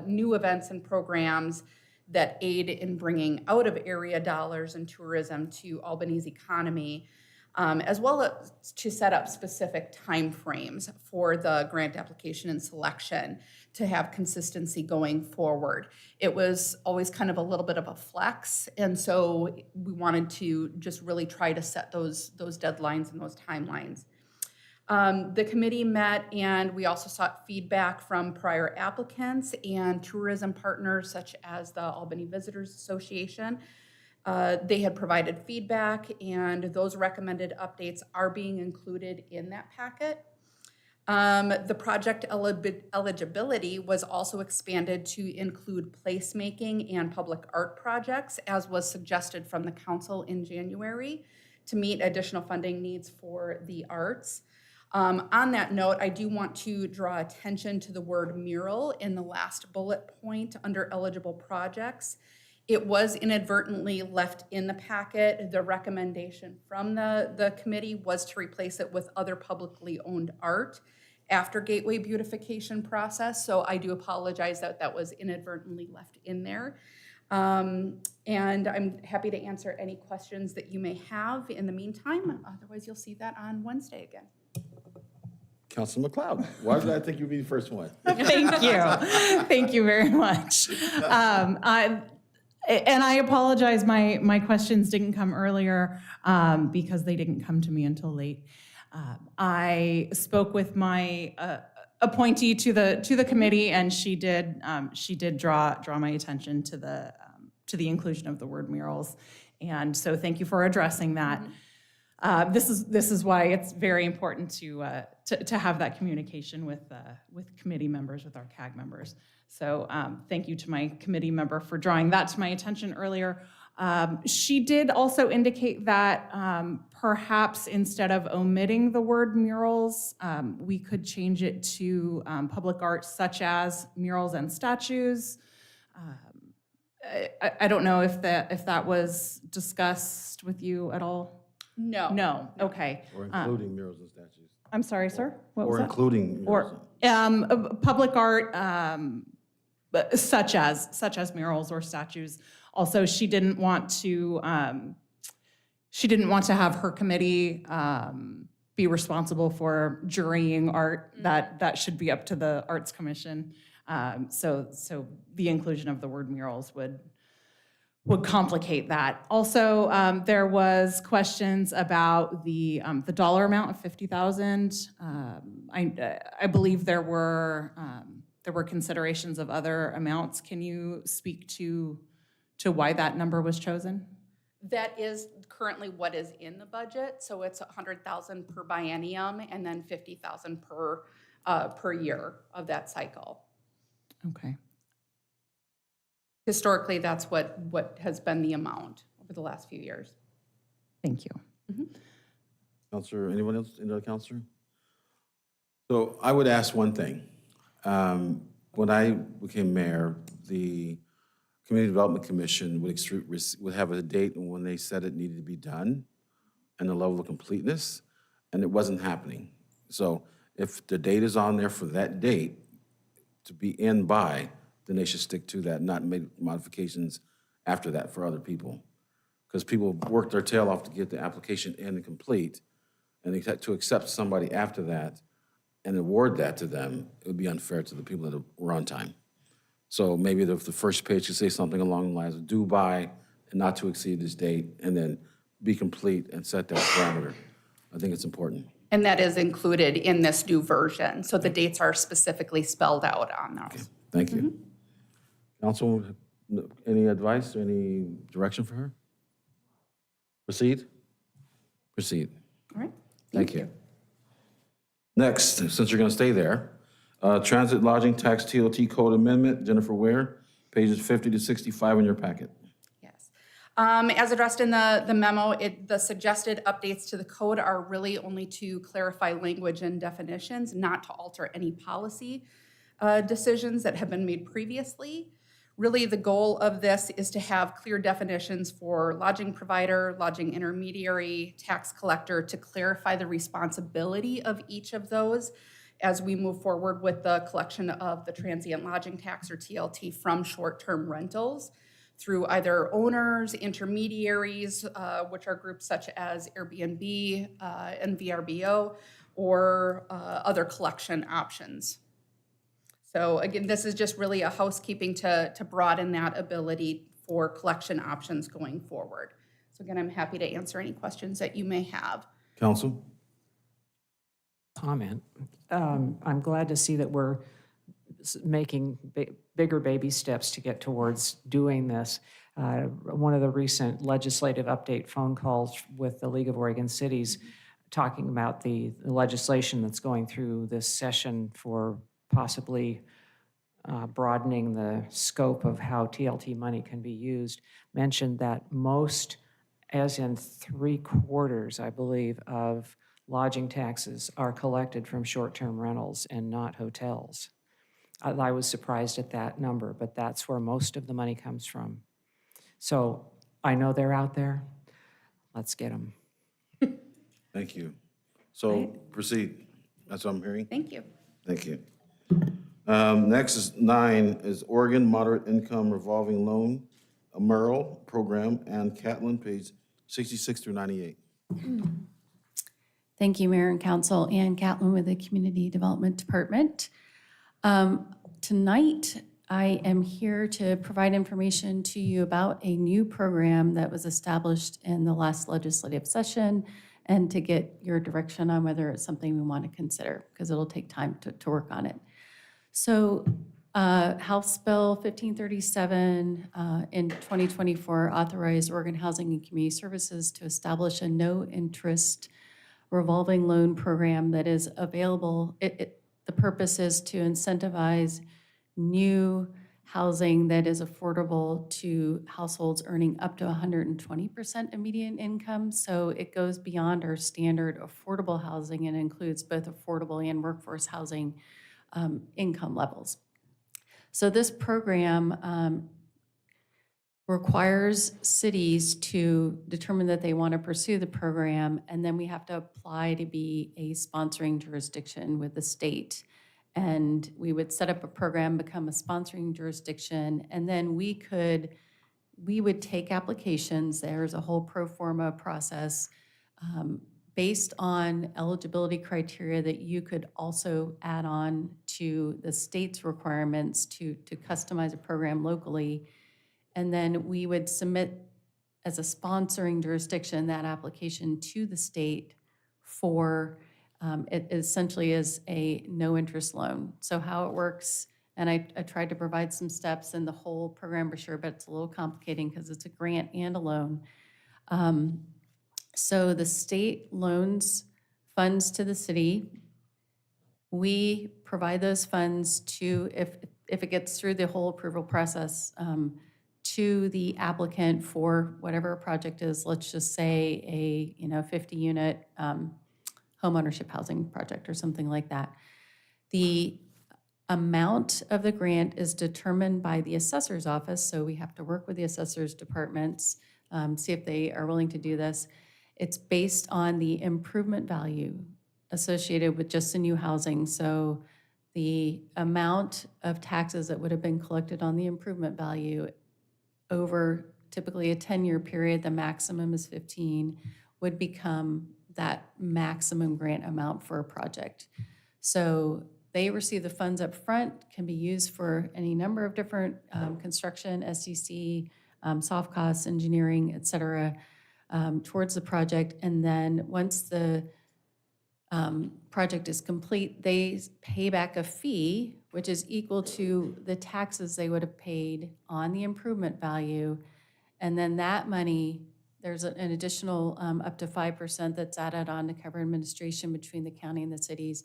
new events and programs that aid in bringing out of area dollars and tourism to Albany's economy, as well as to set up specific timeframes for the grant application and selection to have consistency going forward. It was always kind of a little bit of a flex, and so we wanted to just really try to set those deadlines and those timelines. The committee met and we also sought feedback from prior applicants and tourism partners such as the Albany Visitors Association. They had provided feedback and those recommended updates are being included in that packet. The project eligibility was also expanded to include placemaking and public art projects, as was suggested from the council in January, to meet additional funding needs for the arts. On that note, I do want to draw attention to the word mural in the last bullet point under eligible projects. It was inadvertently left in the packet. The recommendation from the committee was to replace it with other publicly owned art after gateway beautification process. So I do apologize that that was inadvertently left in there. And I'm happy to answer any questions that you may have in the meantime. Otherwise, you'll see that on Wednesday again. Councilor McLeod, why did I think you'd be the first one? Thank you. Thank you very much. And I apologize, my questions didn't come earlier because they didn't come to me until late. I spoke with my appointee to the committee, and she did draw my attention to the inclusion of the word murals, and so thank you for addressing that. This is why it's very important to have that communication with committee members, with our CAG members. So thank you to my committee member for drawing that to my attention earlier. She did also indicate that perhaps instead of omitting the word murals, we could change it to public art such as murals and statues. I don't know if that was discussed with you at all. No. No, okay. Or including murals and statues. I'm sorry, sir? What was Or that? including murals. Or public art such as murals or statues. Also, she didn't want to have her committee be responsible for jurying art. That should be up to the Arts Commission. So the inclusion of the word murals would complicate that. Also, there was questions about the dollar amount of $50,000. I believe there were considerations of other amounts. Can you speak to why that number was chosen? That is currently what is in the budget. So it's $100,000 per biennium and then $50,000 per year of that cycle. Okay. Historically, that's what has been the amount over the last few years. Thank you. Counselor, anyone else, any other counselor? So I would ask one thing. When I became mayor, the Community Development Commission would have a date when they said it needed to be done and the level of completeness, and it wasn't happening. So if the date is on there for that date to be in by, then they should stick to that, not make modifications after that for other people. Because people work their tail off to get the application in and complete, and to accept somebody after that and award that to them, it would be unfair to the people that were on time. So maybe the first page could say something along the lines of due by and not to exceed this date, and then be complete and set that parameter. I think it's important. And that is included in this new version. So the dates are specifically spelled out on those. Okay. Thank you. Council, any advice or any direction for her? Proceed? Proceed. All right. Thank you. Next, since you're going to stay there, Transit Lodging Tax TOT Code Amendment, Jennifer Ware, pages 50 to 65 in your packet. Yes. As addressed in the memo, the suggested updates to the code are really only to clarify language and definitions, not to alter any policy decisions that have been made previously. Really, the goal of this is to have clear definitions for lodging provider, lodging intermediary, tax collector, to clarify the responsibility of each of those as we move forward with the collection of the transient lodging tax, or TLT, from short-term rentals through either owners, intermediaries, which are groups such as Airbnb and VRBO, or other collection options. So again, this is just really a housekeeping to broaden that ability for collection options going forward. So again, I'm happy to answer any questions that you may have. Council? Comment. I'm glad to see that we're making bigger baby steps to get towards doing this. One of the recent legislative update phone calls with the League of Oregon Cities talking about the legislation that's going through this session for possibly broadening the scope of how TLT money can be used, mentioned that most, as in 3/4, I believe, of lodging taxes are collected from short-term rentals and not hotels. I was surprised at that number, but that's where most of the money comes from. So I know they're out there. Let's get them. Thank you. So proceed. That's what I'm hearing. Thank you. Thank you. Next is 9 is Oregon Moderate Income Revolving Loan, a MERL program, and Catlin, page 66 through 98. Thank you, Mayor and Council. Ann Catlin with the Community Development Department. Tonight, I am here to provide information to you about a new program that was established in the last legislative session, and to get your direction on whether it's something we want to consider, because it'll take time to work on it. So House Bill 1537 in 2024 authorized Oregon Housing and Community Services to establish a no-interest revolving loan program that is available. The purpose is to incentivize new housing that is affordable to households earning up to 120% of median income. So it goes beyond our standard affordable housing and includes both affordable and workforce housing income levels. So this program requires cities to determine that they want to pursue the program, and then we have to apply to be a sponsoring jurisdiction with the state. And we would set up a program, become a sponsoring jurisdiction, and then we would take applications. There's a whole pro forma process based on eligibility criteria that you could also add on to the state's requirements to customize a program locally. And then we would submit as a sponsoring jurisdiction that application to the state for, it essentially is a no-interest loan. So how it works, and I tried to provide some steps in the whole program brochure, but it's a little complicating because it's a grant and a loan. So the state loans funds to the city. We provide those funds to, if it gets through the whole approval process, to the applicant for whatever a project is. Let's just say a 50-unit homeownership housing project or something like that. The amount of the grant is determined by the assessor's office, so we have to work with the assessor's departments, see if they are willing to do this. It's based on the improvement value associated with just the new housing. So the amount of taxes that would have been collected on the improvement value over typically a 10-year period, the maximum is 15, would become that maximum grant amount for a project. So they receive the funds up front, can be used for any number of different construction, SEC, soft costs, engineering, et cetera, towards the project. And then once the project is complete, they pay back a fee, which is equal to the taxes they would have paid on the improvement value. And then that money, there's an additional up to 5% that's added on to cover administration between the county and the cities.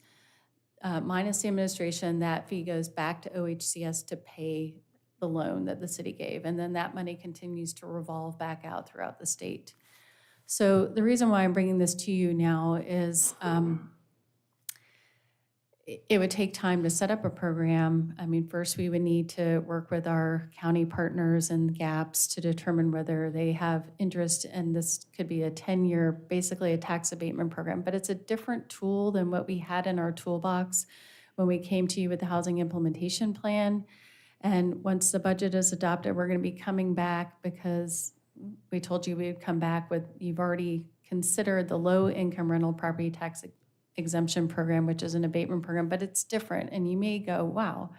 Minus the administration, that fee goes back to OHCS to pay the loan that the city gave. And then that money continues to revolve back out throughout the state. So the reason why I'm bringing this to you now is it would take time to set up a program. I mean, first we would need to work with our county partners and GAPS to determine whether they have interest, and this could be a 10-year, basically a tax abatement program, but it's a different tool than what we had in our toolbox when we came to you with the housing implementation plan. And once the budget is adopted, we're going to be coming back because we told you we would come back with, you've already considered the low income rental property tax exemption program, which is an abatement program, but it's different. And you may go, wow,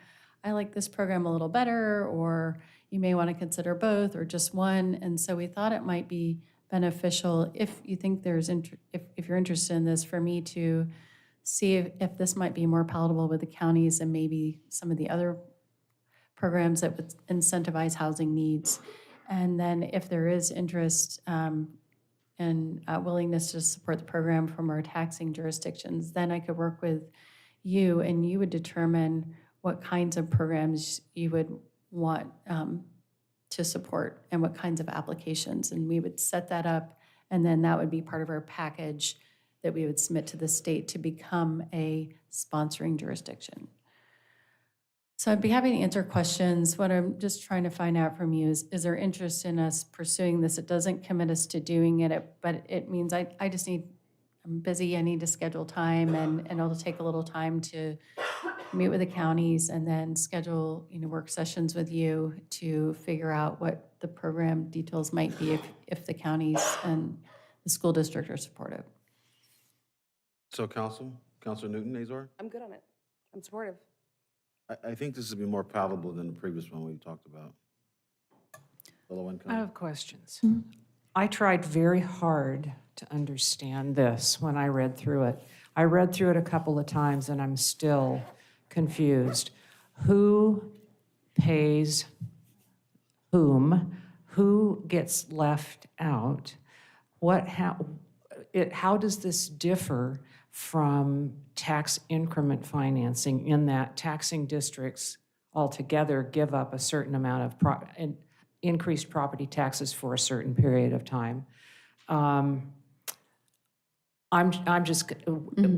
I like this program a little better, or you may want to consider both or just one. And so we thought it might be beneficial if you think there's, if you're interested in this, for me to see if this might be more palatable with the counties and maybe some of the other programs that would incentivize housing needs. And then if there is interest and willingness to support the program from our taxing jurisdictions, then I could work with you and you would determine what kinds of programs you would want to support and what kinds of applications. And we would set that up, and then that would be part of our package that we would submit to the state to become a sponsoring jurisdiction. So I'd be happy to answer questions. What I'm just trying to find out from you is there interest in us pursuing this? It doesn't commit us to doing it, but it means I just need, I'm busy, I need to schedule time, and it'll take a little time to meet with the counties and then schedule, work sessions with you to figure out what the program details might be if the counties and the school district are supportive. So Councilor Newton Azor? I'm good on it. I'm supportive. I think this would be more palatable than the previous one we talked about. The low income. I have questions. I tried very hard to understand this when I read through it. I read through it a couple of times and I'm still confused. Who pays whom? Who gets left out? How does this differ from tax increment financing in that taxing districts altogether give up a certain amount of increased property taxes for a certain period of time?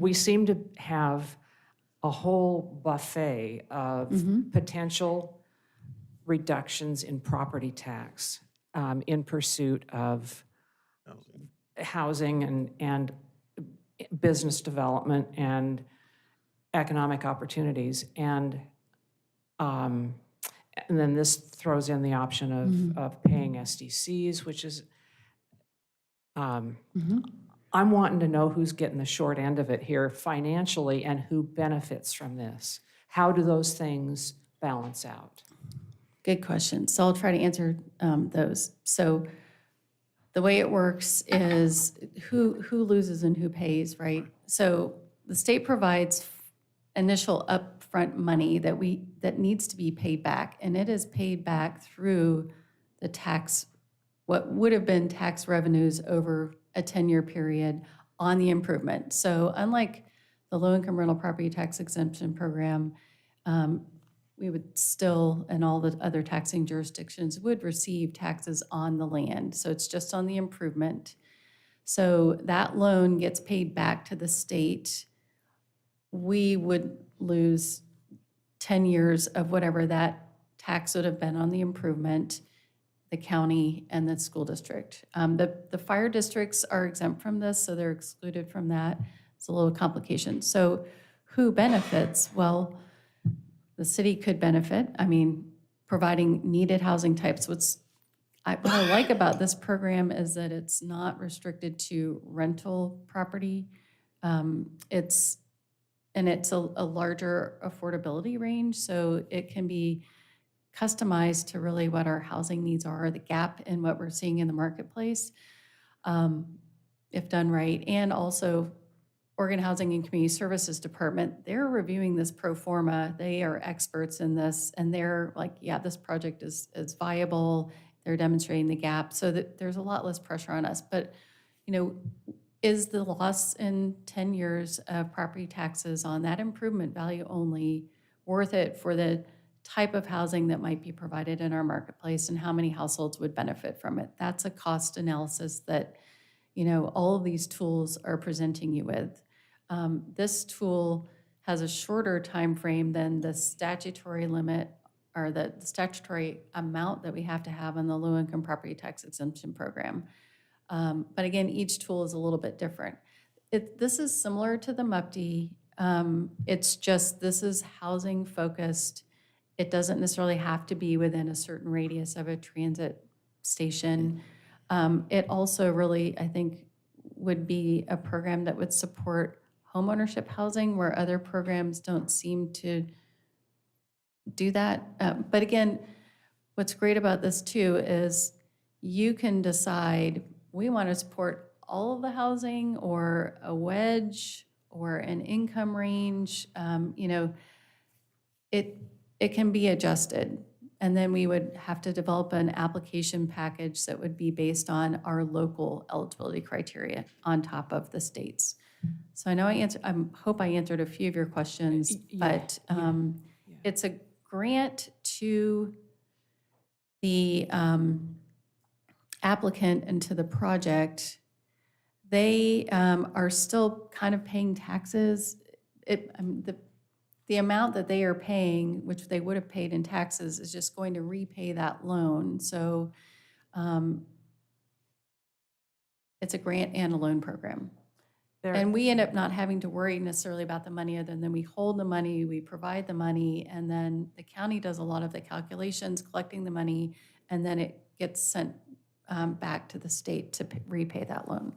We seem to have a whole buffet of potential reductions in property tax in pursuit of housing and business development and economic opportunities. And then this throws in the option of paying SDCs, which is, I'm wanting to know who's getting the short end of it here financially and who benefits from this. How do those things balance out? Good question. So I'll try to answer those. So the way it works is who loses and who pays, right? So the state provides initial upfront money that needs to be paid back, and it is paid back through the tax, what would have been tax revenues over a 10-year period on the improvement. So unlike the low-income rental property tax exemption program, we would still, and all the other taxing jurisdictions would receive taxes on the land. So it's just on the improvement. So that loan gets paid back to the state. We would lose 10 years of whatever that tax would have been on the improvement, the county and the school district. The fire districts are exempt from this, so they're excluded from that. It's a little complication. So who benefits? Well, the city could benefit. I mean, providing needed housing types. What I like about this program is that it's not restricted to rental property. It's a larger affordability range, so it can be customized to really what our housing needs are, the gap in what we're seeing in the marketplace, if done right, and also Oregon Housing and Community Services Department, they're reviewing this pro forma. They are experts in this, and they're like, yeah, this project is viable. They're demonstrating the gap, so that there's a lot less pressure on us. But, you know, is the loss in 10 years of property taxes on that improvement value only worth it for the type of housing that might be provided in our marketplace, and how many households would benefit from it? That's a cost analysis that, you know, all of these tools are presenting you with. This tool has a shorter time frame than the statutory limit, or the statutory amount that we have to have in the low-income property tax exemption program. But again, each tool is a little bit different. This is similar to the MUPD. It's just, this is housing focused. It doesn't necessarily have to be within a certain radius of a transit station. It also really, I think, would be a program that would support homeownership housing, where other programs don't seem to do that. But again, what's great about this too is you can decide, we want to support all of the housing, or a wedge, or an income range. You know, it can be adjusted. And then we would have to develop an application package that would be based on our local eligibility criteria on top of the state's. So I know I hope I answered a few of your questions, but it's a grant to the applicant and to the project. They are still kind of paying taxes. The amount that they are paying, which they would have paid in taxes, is just going to repay that loan. So it's a grant and a loan program. And we end up not having to worry necessarily about the money, other than we hold the money, we provide the money, and then the county does a lot of the calculations, collecting the money, and then it gets sent back to the state to repay that loan.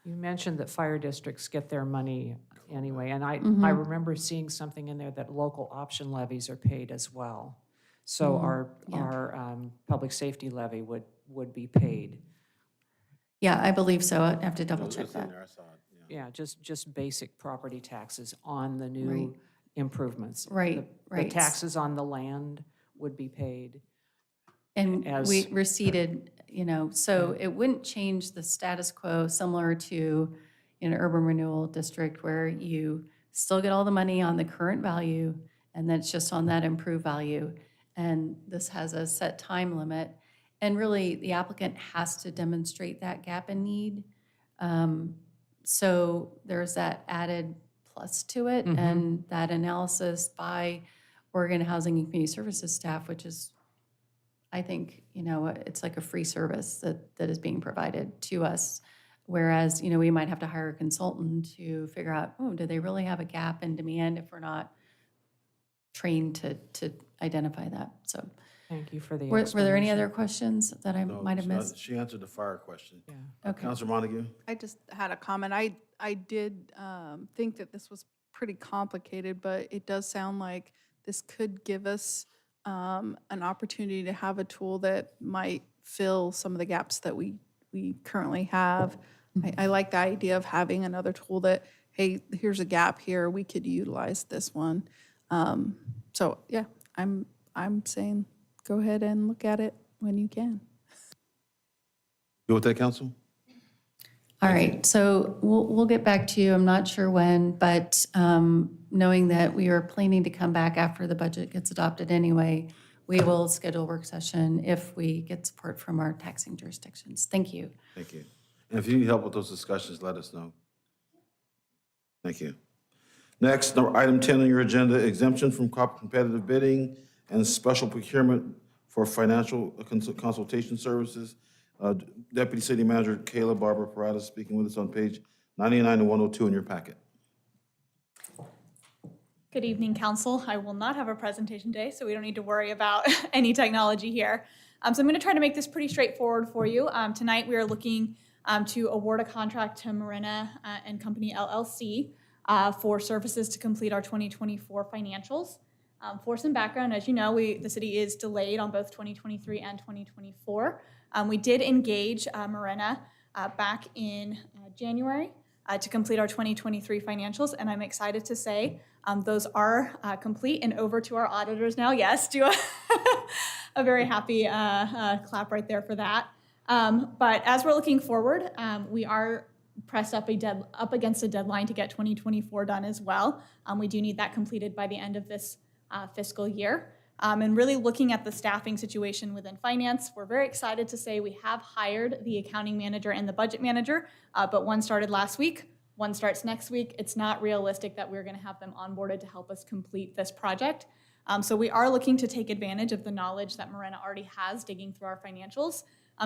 You mentioned that fire districts get their money anyway, and I remember seeing something in there that local option levies are paid as well. So our public safety levy would be paid. Yeah, I believe so. I'd have to double check that. Yeah, just basic property taxes on the new improvements. Right. The taxes on the land would be paid. And we receded, you know, so it wouldn't change the status quo, similar to an urban renewal district where you still get all the money on the current value, and then it's just on that improved value. And this has a set time limit. And really, the applicant has to demonstrate that gap in need. So there's that added plus to it, and that analysis by Oregon Housing and Community Services staff, which is, I think, you know, it's like a free service that is being provided to us. Whereas, you know, we might have to hire a consultant to figure out, oh, do they really have a gap in demand if we're not trained to identify that? So thank you for the were there any explanation. other questions that I might have missed? She answered the fire question. Yeah. Okay. Councilor Montague? I just had a comment. I did think that this was pretty complicated, but it does sound like this could give us an opportunity to have a tool that might fill some of the gaps that we currently have. I like the idea of having another tool that, hey, here's a gap here, we could utilize this one. So yeah, I'm saying go ahead and look at it when you can. Good with that, Council? All right, so we'll get back to you. I'm not sure when, but knowing that we are planning to come back after the budget gets adopted anyway, we will schedule a work session if we get support from our taxing jurisdictions. Thank you. Thank you. And if you need help with those discussions, let us know. Thank you. Next, item 10 on your agenda, exemption from competitive bidding and special procurement for financial consultation services. Deputy City Manager Kayla Barbara Parada speaking with us on page 99 and 102 in your packet. Good evening, Council. I will not have a presentation today, so we don't need to worry about any technology here. So I'm going to try to make this pretty straightforward for you. Tonight, we are looking to award a contract to Marina and Company LLC for services to complete our 2024 financials. For some background, as you know, the city is delayed on both 2023 and 2024. We did engage Marina back in January to complete our 2023 financials, and I'm excited to say those are complete and over to our auditors now. Yes, do a very happy clap right there for that. But as we're looking forward, we are pressed up against a deadline to get 2024 done as well. We do need that completed by the end of this fiscal year. And really looking at the staffing situation within finance, we're very excited to say we have hired the accounting manager and the budget manager, but one started last week, one starts next week. It's not realistic that we're going to have them onboarded to help us complete this project. So we are looking to take advantage of the knowledge that Morena already has digging through our financials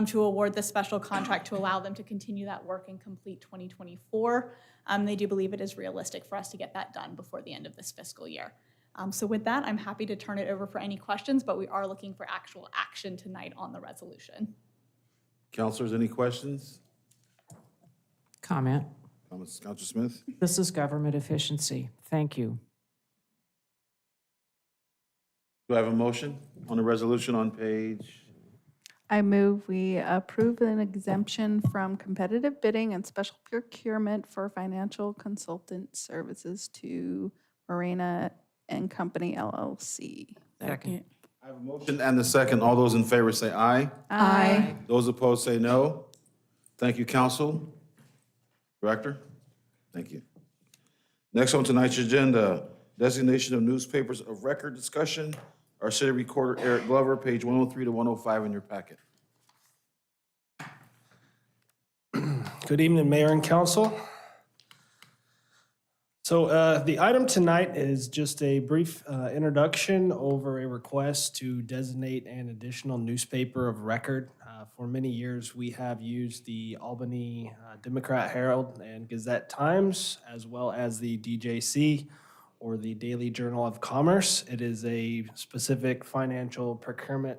to award this special contract to allow them to continue that work and complete 2024. They do believe it is realistic for us to get that done before the end of this fiscal year. So with that, I'm happy to turn it over for any questions, but we are looking for actual action tonight on the resolution. Councilors, any questions? Comment. Comments, Councilor Smith? This is government efficiency. Thank you. Do I have a motion on the resolution on page? I move we approve an exemption from competitive bidding and special procurement for financial consultant services to Morena and Company LLC. Second. I have a motion and the second. All those in favor say aye. Aye. Those opposed say no. Thank you, council. Director, thank you. Next on tonight's agenda, designation of newspapers of record discussion. Our city recorder, Eric Glover, page 103 to 105 in your packet. Good evening, Mayor and Council. So the item tonight is just a brief introduction over a request to designate an additional newspaper of record. For many years, we have used the Albany Democrat Herald and Gazette Times, as well as the DJC, or the Daily Journal of Commerce. It is a specific financial procurement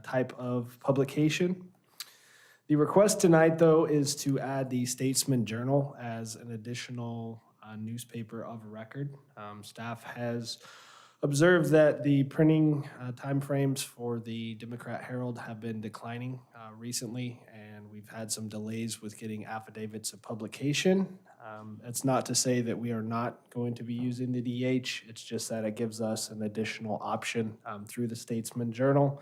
type of publication. The request tonight, though, is to add the Statesman Journal as an additional newspaper of record. Staff has observed that the printing timeframes for the Democrat Herald have been declining recently, and we've had some delays with getting affidavits of publication. It's not to say that we are not going to be using the DH, it's just that it gives us an additional option through the Statesman Journal.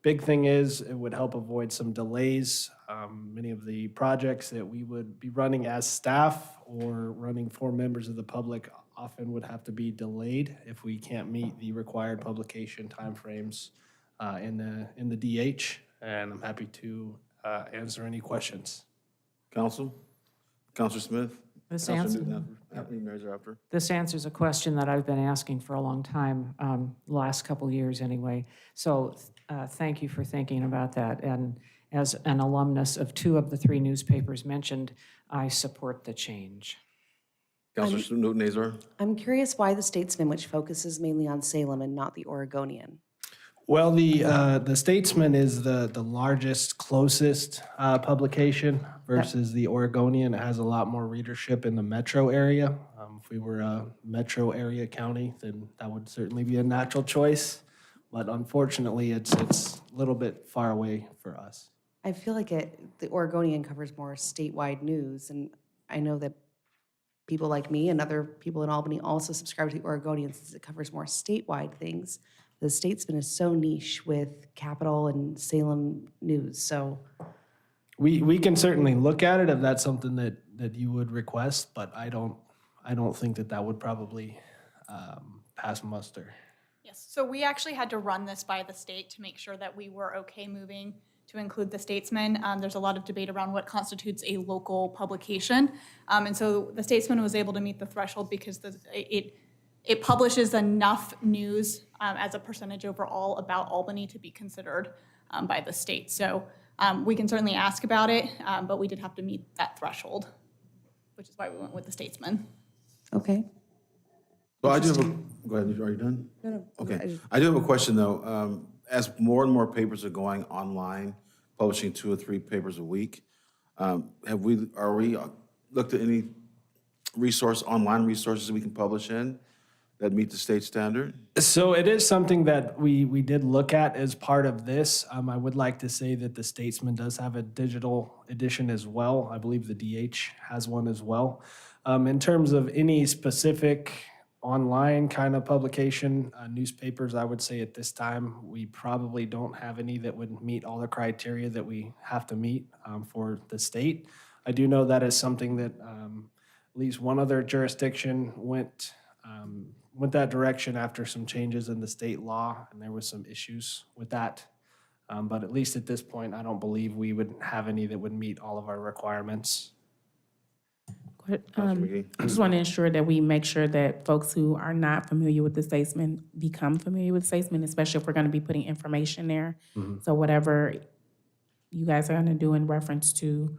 Big thing is it would help avoid some delays. Many of the projects that we would be running as staff or running for members of the public often would have to be delayed if we can't meet the required publication timeframes in the DH. And I'm happy to answer any questions. Council? Councilor Smith? This Councilor answer- Newton, after you, Mayor's after. This answers a question that I've been asking for a long time, last couple years anyway. So thank you for thinking about that. And as an alumnus of 2 of the 3 newspapers mentioned, I support the change. Councilor Newton Nazar? I'm curious why the Statesman, which focuses mainly on Salem and not the Oregonian. Well, the Statesman is the largest, closest publication versus the Oregonian. It has a lot more readership in the metro area. If we were a metro area county, then that would certainly be a natural choice. But unfortunately, it's a little bit far away for us. I feel like the Oregonian covers more statewide news, and I know that people like me and other people in Albany also subscribe to the Oregonian since it covers more statewide things. The Statesman is so niche with Capital and Salem news, so. We can certainly look at it if that's something that you would request, but I don't think that would probably pass muster. Yes, so we actually had to run this by the state to make sure that we were okay moving to include the Statesman. There's a lot of debate around what constitutes a local publication. And so the Statesman was able to meet the threshold because it publishes enough news as a percentage overall about Albany to be considered by the state. So we can certainly ask about it, but we did have to meet that threshold, which is why we went with the Statesman. Okay. So I do have go ahead, are you done? No. Okay. I do have a question, though. As more and more papers are going online, publishing 2 or 3 papers a week, are we looked at any online resources we can publish in that meet the state standard? So it is something that we did look at as part of this. I would like to say that the Statesman does have a digital edition as well. I believe the DH has one as well. In terms of any specific online kind of publication, newspapers, I would say at this time, we probably don't have any that would meet all the criteria that we have to meet for the state. I do know that is something that at least one other jurisdiction went that direction after some changes in the state law, and there was some issues with that. But at least at this point, I don't believe we would have any that would meet all of our requirements. I just want to ensure that we make sure that folks who are not familiar with the Statesman become familiar with Statesman, especially if we're going to be putting information there. So whatever you guys are going to do in reference to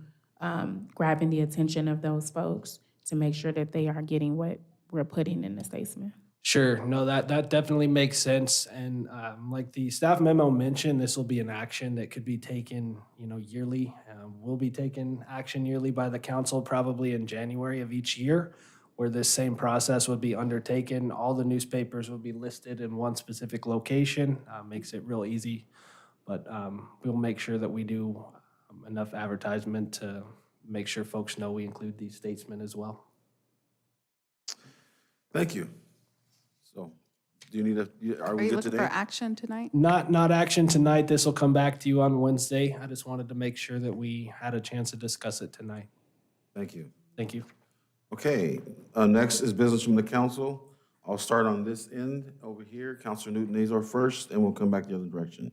grabbing the attention of those folks to make sure that they are getting what we're putting in the Statesman. Sure, no, that definitely makes sense. And like the staff memo mentioned, this will be an action that could be taken, yearly. Will be taken action yearly by the council, probably in January of each year, where this same process would be undertaken. All the newspapers would be listed in one specific location. Makes it real easy, but we'll make sure that we do enough advertisement to make sure folks know we include these statesmen as well. Thank you. So, do you need are Are we you good looking today? for action tonight? Not action tonight. This will come back to you on Wednesday. I just wanted to make sure that we had a chance to discuss it tonight. Thank you. Thank you. Okay, next is business from the council. I'll start on this end over here. Councilor Newton-Azar first, and we'll come back the other direction.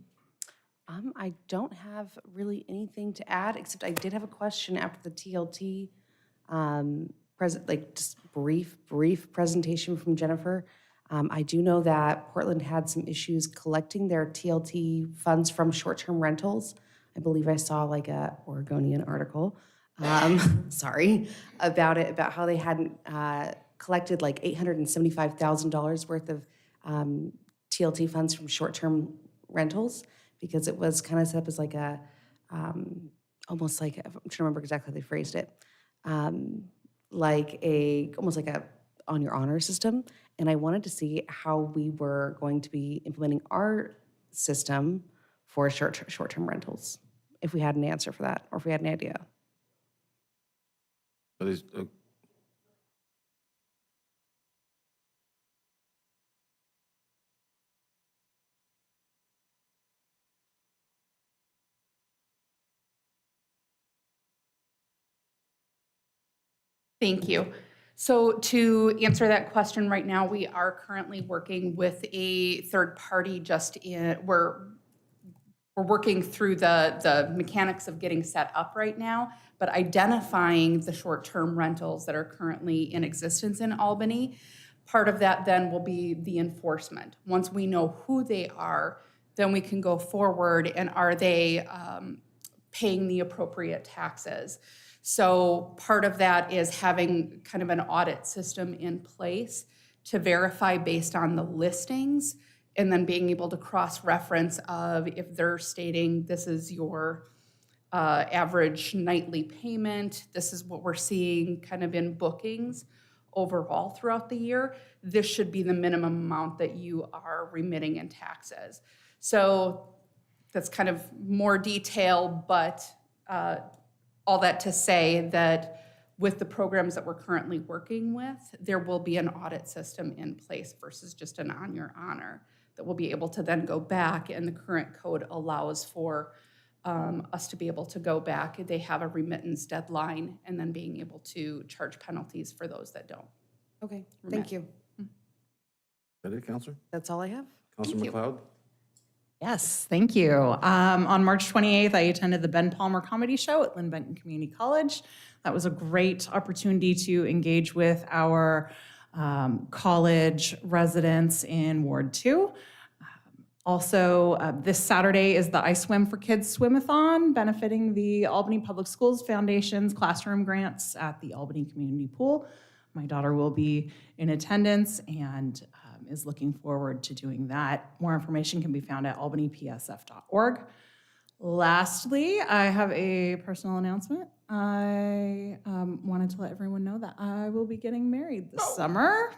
I don't have really anything to add, except I did have a question after the TLT, just brief presentation from Jennifer. I do know that Portland had some issues collecting their TLT funds from short-term rentals. I believe I saw like a Oregonian article, about how they hadn't collected like $875,000 worth of TLT funds from short-term rentals, because it was kind of set up as like a, almost like, I'm trying to remember exactly how they phrased it, almost like a on your honor system. And I wanted to see how we were going to be implementing our system for short-term rentals, if we had an answer for that, or if we had an idea. Thank you. So to answer that question right now, we are currently working with a third party. We're working through the mechanics of getting set up right now, but identifying the short-term rentals that are currently in existence in Albany. Part of that then will be the enforcement. Once we know who they are, then we can go forward and are they paying the appropriate taxes. So part of that is having kind of an audit system in place to verify based on the listings, and then being able to cross-reference of if they're stating this is your average nightly payment, this is what we're seeing kind of in bookings overall throughout the year, this should be the minimum amount that you are remitting in taxes. So that's kind of more detail, but all that to say that with the programs that we're currently working with, there will be an audit system in place versus just an on your honor that we'll be able to then go back, and the current code allows for us to be able to go back. They have a remittance deadline, and then being able to charge penalties for those that don't. Okay, thank you. That it, Counselor? That's all I have. Counselor McLeod? Yes, thank you. On March 28th, I attended the Ben Palmer Comedy Show at Lynn Benton Community College. That was a great opportunity to engage with our college residents in Ward 2. Also, this Saturday is the I Swim for Kids Swim-a-thon, benefiting the Albany Public Schools Foundation's classroom grants at the Albany Community Pool. My daughter will be in attendance and is looking forward to doing that. More information can be found at albanypsf.org. Lastly, I have a personal announcement. I wanted to let everyone know that I will be getting married this summer.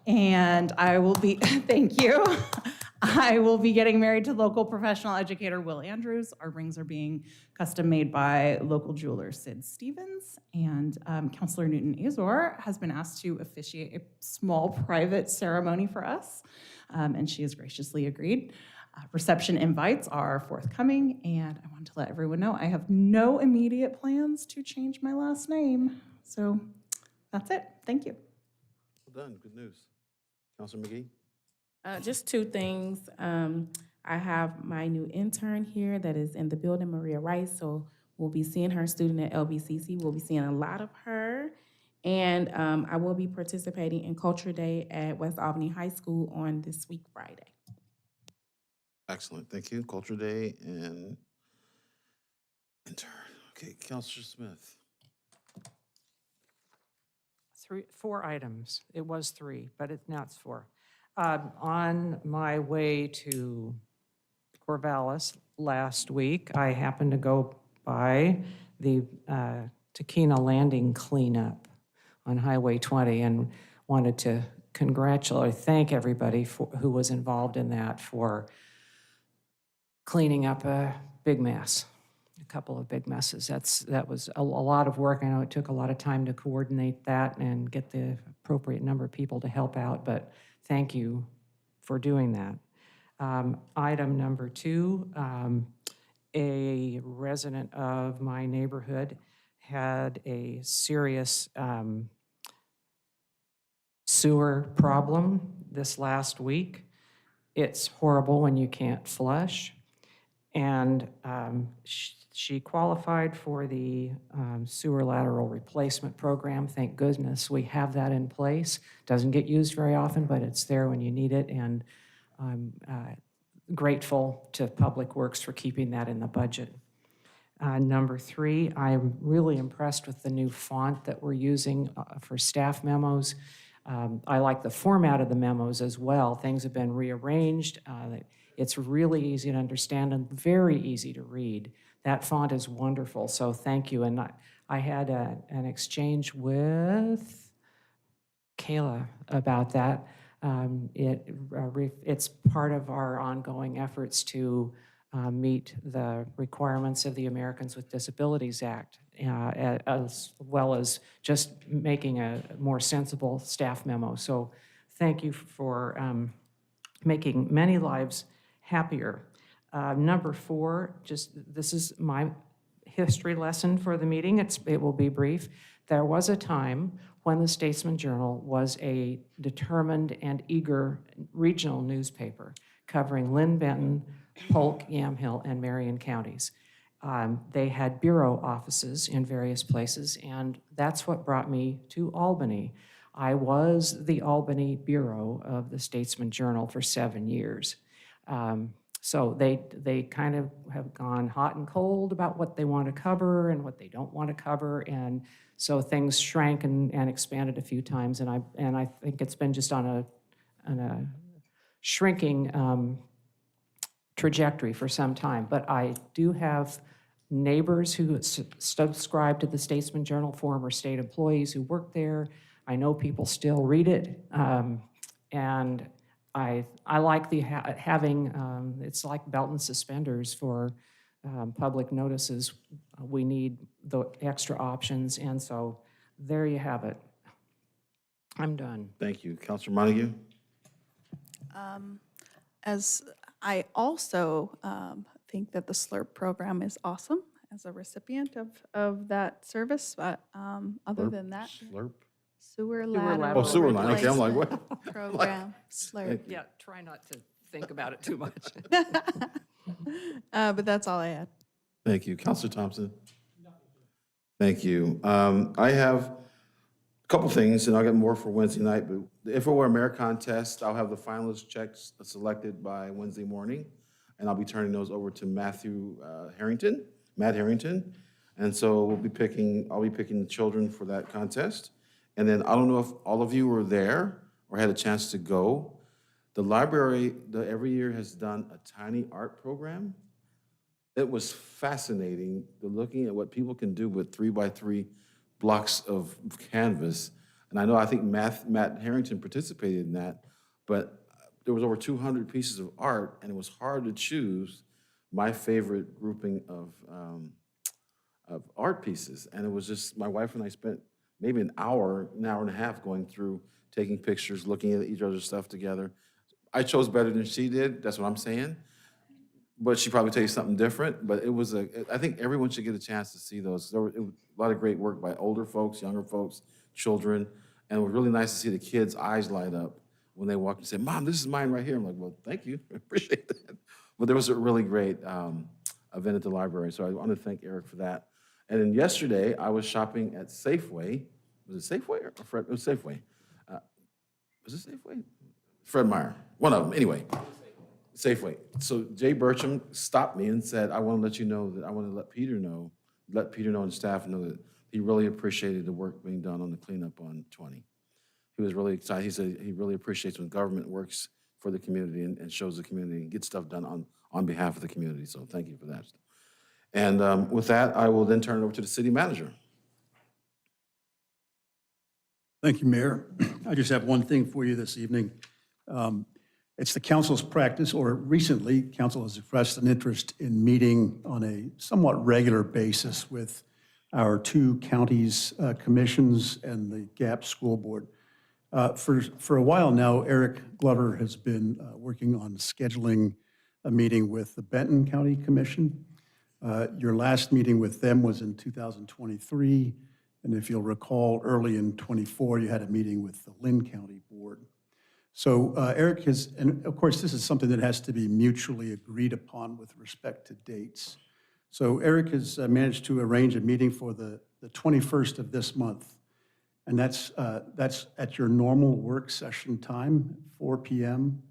And I will be, thank you. I will be getting married to local professional educator Will Andrews. Our rings are being custom made by local jeweler Sid Stevens. And Counselor Newton Azor has been asked to officiate a small private ceremony for us. And she has graciously agreed. Reception invites are forthcoming, and I wanted to let everyone know I have no immediate plans to change my last name. So that's it. Thank you. Well done, good news. Counselor McGee? Just two things. I have my new intern here that is in the building, Maria Rice, so we'll be seeing her student at LBCC. We'll be seeing a lot of her. And I will be participating in Culture Day at West Albany High School on this week, Friday. Excellent, thank you. Culture Day and intern. Okay, Counselor Smith. 4 items. It was 3, but now it's 4. On my way to Corvallis last week, I happened to go by the Taquina Landing cleanup on Highway 20 and wanted to thank everybody who was involved in that for cleaning up a big mess, a couple of big messes. That was a lot of work. I know it took a lot of time to coordinate that and get the appropriate number of people to help out, but thank you for doing that. Item number 2, a resident of my neighborhood had a serious sewer problem this last week. It's horrible when you can't flush. And she qualified for the sewer lateral replacement program. Thank goodness we have that in place. Doesn't get used very often, but it's there when you need it. And I'm grateful to Public Works for keeping that in the budget. Number 3, I'm really impressed with the new font that we're using for staff memos. I like the format of the memos as well. Things have been rearranged. It's really easy to understand and very easy to read. That font is wonderful, so thank you. And I had an exchange with Kayla about that. It's part of our ongoing efforts to meet the requirements of the Americans with Disabilities Act, as well as just making a more sensible staff memo. So thank you for making many lives happier. Number 4, this is my history lesson for the meeting. It will be brief. There was a time when the Statesman Journal was a determined and eager regional newspaper covering Lynn Benton, Polk, Yamhill, and Marion counties. They had bureau offices in various places, and that's what brought me to Albany. I was the Albany bureau of the Statesman Journal for 7 years. So they kind of have gone hot and cold about what they want to cover and what they don't want to cover, and so things shrank and expanded a few times, and I think it's been just on a shrinking trajectory for some time. But I do have neighbors who subscribe to the Statesman Journal, former state employees who work there. I know people still read it, and I like the having, it's like belt and suspenders for public notices. We need the extra options, and so there you have it. I'm done. Thank you. Counselor Montague? As I also think that the SLURP program is awesome as a recipient of that service, but other than that, Slurp? sewer lateral lateral. Oh, sewer line, okay, I'm like, replacement what? Program, SLURP. Yeah, try not to think about it too much. But that's all I had. Thank you. Counselor Thompson? Thank you. I have a couple things, and I'll get more for Wednesday night, but the InfoWare Merit Contest, I'll have the finalist checks selected by Wednesday morning, and I'll be turning those over to Matt Harrington. And so I'll be picking the children for that contest. And then I don't know if all of you were there or had a chance to go. The library every year has done a tiny art program. It was fascinating looking at what people can do with 3x3 blocks of canvas. And I know, I think Matt Harrington participated in that, but there was over 200 pieces of art, and it was hard to choose my favorite grouping of art pieces. And it was just, my wife and I spent maybe an hour and a half going through, taking pictures, looking at each other's stuff together. I chose better than she did, that's what I'm saying. But she probably tell you something different, but it was I think everyone should get a chance to see those. There was a lot of great work by older folks, younger folks, children, and it was really nice to see the kids' eyes light up when they walked and said, "Mom, this is mine right here." I'm like, "Well, thank you, I appreciate that." But there was a really great event at the library, so I want to thank Eric for that. And then yesterday, I was shopping at Safeway. Was it Safeway or Fred? It was Safeway. Was it Safeway? Fred Meyer, one of them, anyway. Safeway. So Jay Burcham stopped me and said, I want to let you know that I want to let Peter know and staff know that he really appreciated the work being done on the cleanup on 20. He was really excited. He said he really appreciates when government works for the community and shows the community and gets stuff done on behalf of the community. So thank you for that. And with that, I will then turn it over to the city manager. Thank you, Mayor. I just have one thing for you this evening. It's the council's practice, or recently, council has expressed an interest in meeting on a somewhat regular basis with our two counties' commissions and the Gap School Board. For a while now, Eric Glover has been working on scheduling a meeting with the Benton County Commission. Your last meeting with them was in 2023, and if you'll recall, early in 24, you had a meeting with the Lynn County Board. So Eric has, and of course, this is something that has to be mutually agreed upon with respect to dates. So Eric has managed to arrange a meeting for the 21st of this month. And that's at your normal work session time, 4 p.m.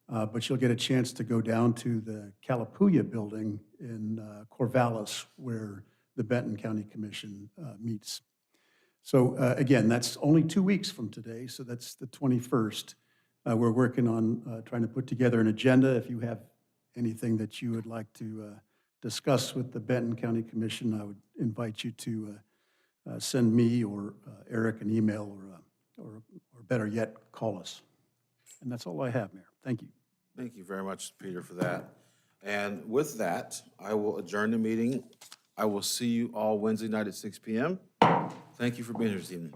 But you'll get a chance to go down to the Calapooya building in Corvallis, where the Benton County Commission meets. So again, that's only 2 weeks from today, so that's the 21st. We're working on trying to put together an agenda. If you have anything that you would like to discuss with the Benton County Commission, I would invite you to send me or Eric an email or better yet, call us. And that's all I have, Mayor. Thank you. Thank you very much, Peter, for that. And with that, I will adjourn the meeting. I will see you all Wednesday night at 6 p.m. Thank you for being here this evening.